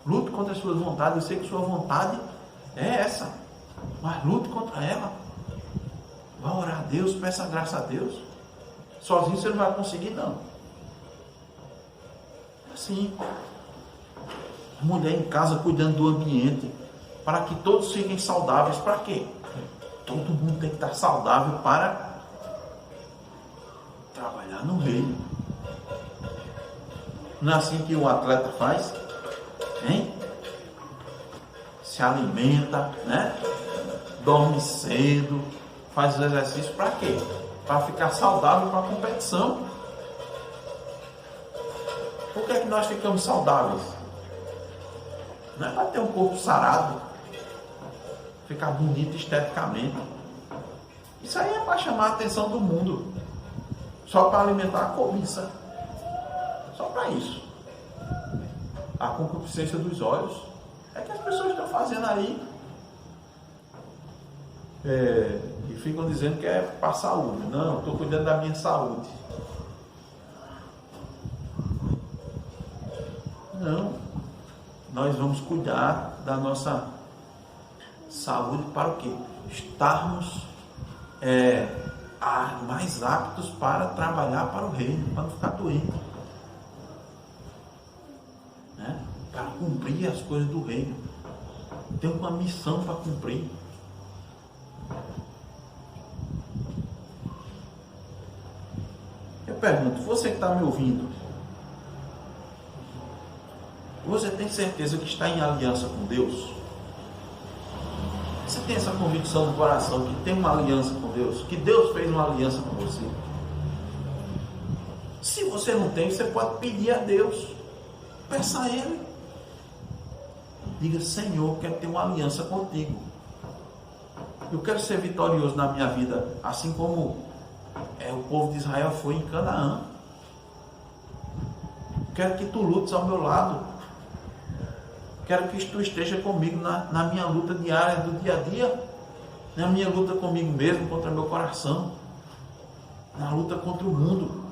Lute contra as suas vontades. Eu sei que sua vontade é essa, mas lute contra ela. Vá orar a Deus, peça graça a Deus. Sozinho você não vai conseguir, não. Assim, mulher em casa cuidando do ambiente, para que todos fiquem saudáveis. Para quê? Todo mundo tem que estar saudável para trabalhar no reino. Não é assim que o atleta faz? Hein? Se alimenta, né? Dorme cedo, faz os exercícios para quê? Para ficar saudável para a competição. Por que é que nós ficamos saudáveis? Não é para ter um corpo sarado, ficar bonito esteticamente. Isso aí é para chamar a atenção do mundo, só para alimentar a cobiça, só para isso. A concupiscência dos olhos é que as pessoas estão fazendo aí, e ficam dizendo que é para a saúde. Não, estou cuidando da minha saúde. Não, nós vamos cuidar da nossa saúde para o quê? Estarmos mais aptos para trabalhar para o reino, para não ficar doente, né? Para cumprir as coisas do reino. Tem uma missão para cumprir. Eu pergunto, você que está me ouvindo, você tem certeza que está em aliança com Deus? Você tem essa convicção no coração que tem uma aliança com Deus? Que Deus fez uma aliança com você? Se você não tem, você pode pedir a Deus. Peça a Ele. Diga: Senhor, eu quero ter uma aliança contigo. Eu quero ser vitorioso na minha vida, assim como o povo de Israel foi em Canaã. Quero que tu lutes ao meu lado. Quero que tu esteja comigo na minha luta diária, do dia a dia, na minha luta comigo mesmo, contra meu coração, na luta contra o mundo.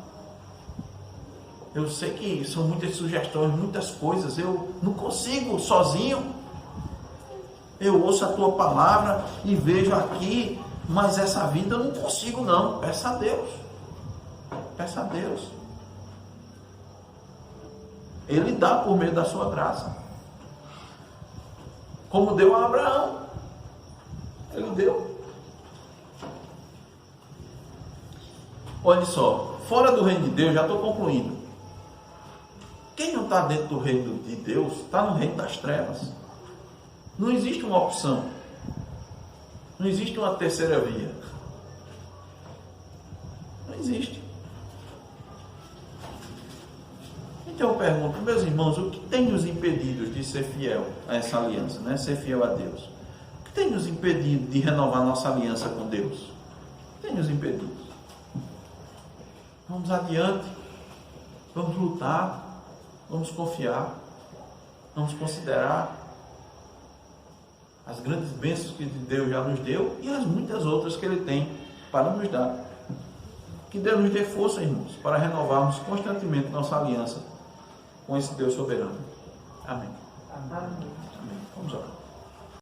Eu sei que são muitas sugestões, muitas coisas, eu não consigo sozinho. Eu ouço a tua palavra e vejo aqui, mas essa vida eu não consigo não. Peça a Deus. Peça a Deus. Ele dá por meio da sua graça. Como deu a Abraão. Ele deu. Olha só, fora do reino de Deus, já estou concluindo. Quem não está dentro do reino de Deus, está no reino das trevas. Não existe uma opção. Não existe uma terceira via. Não existe. Então eu pergunto, meus irmãos, o que tem nos impedido de ser fiel a essa aliança, né? Ser fiel a Deus? O que tem nos impedido de renovar nossa aliança com Deus? O que tem nos impedido? Vamos adiante, vamos lutar, vamos confiar, vamos considerar as grandes bênçãos que Deus já nos deu e as muitas outras que Ele tem para nos dar. Que Deus nos dê força, irmãos, para renovarmos constantemente nossa aliança com esse Deus soberano. Amém. Amém. Amém. Vamos orar.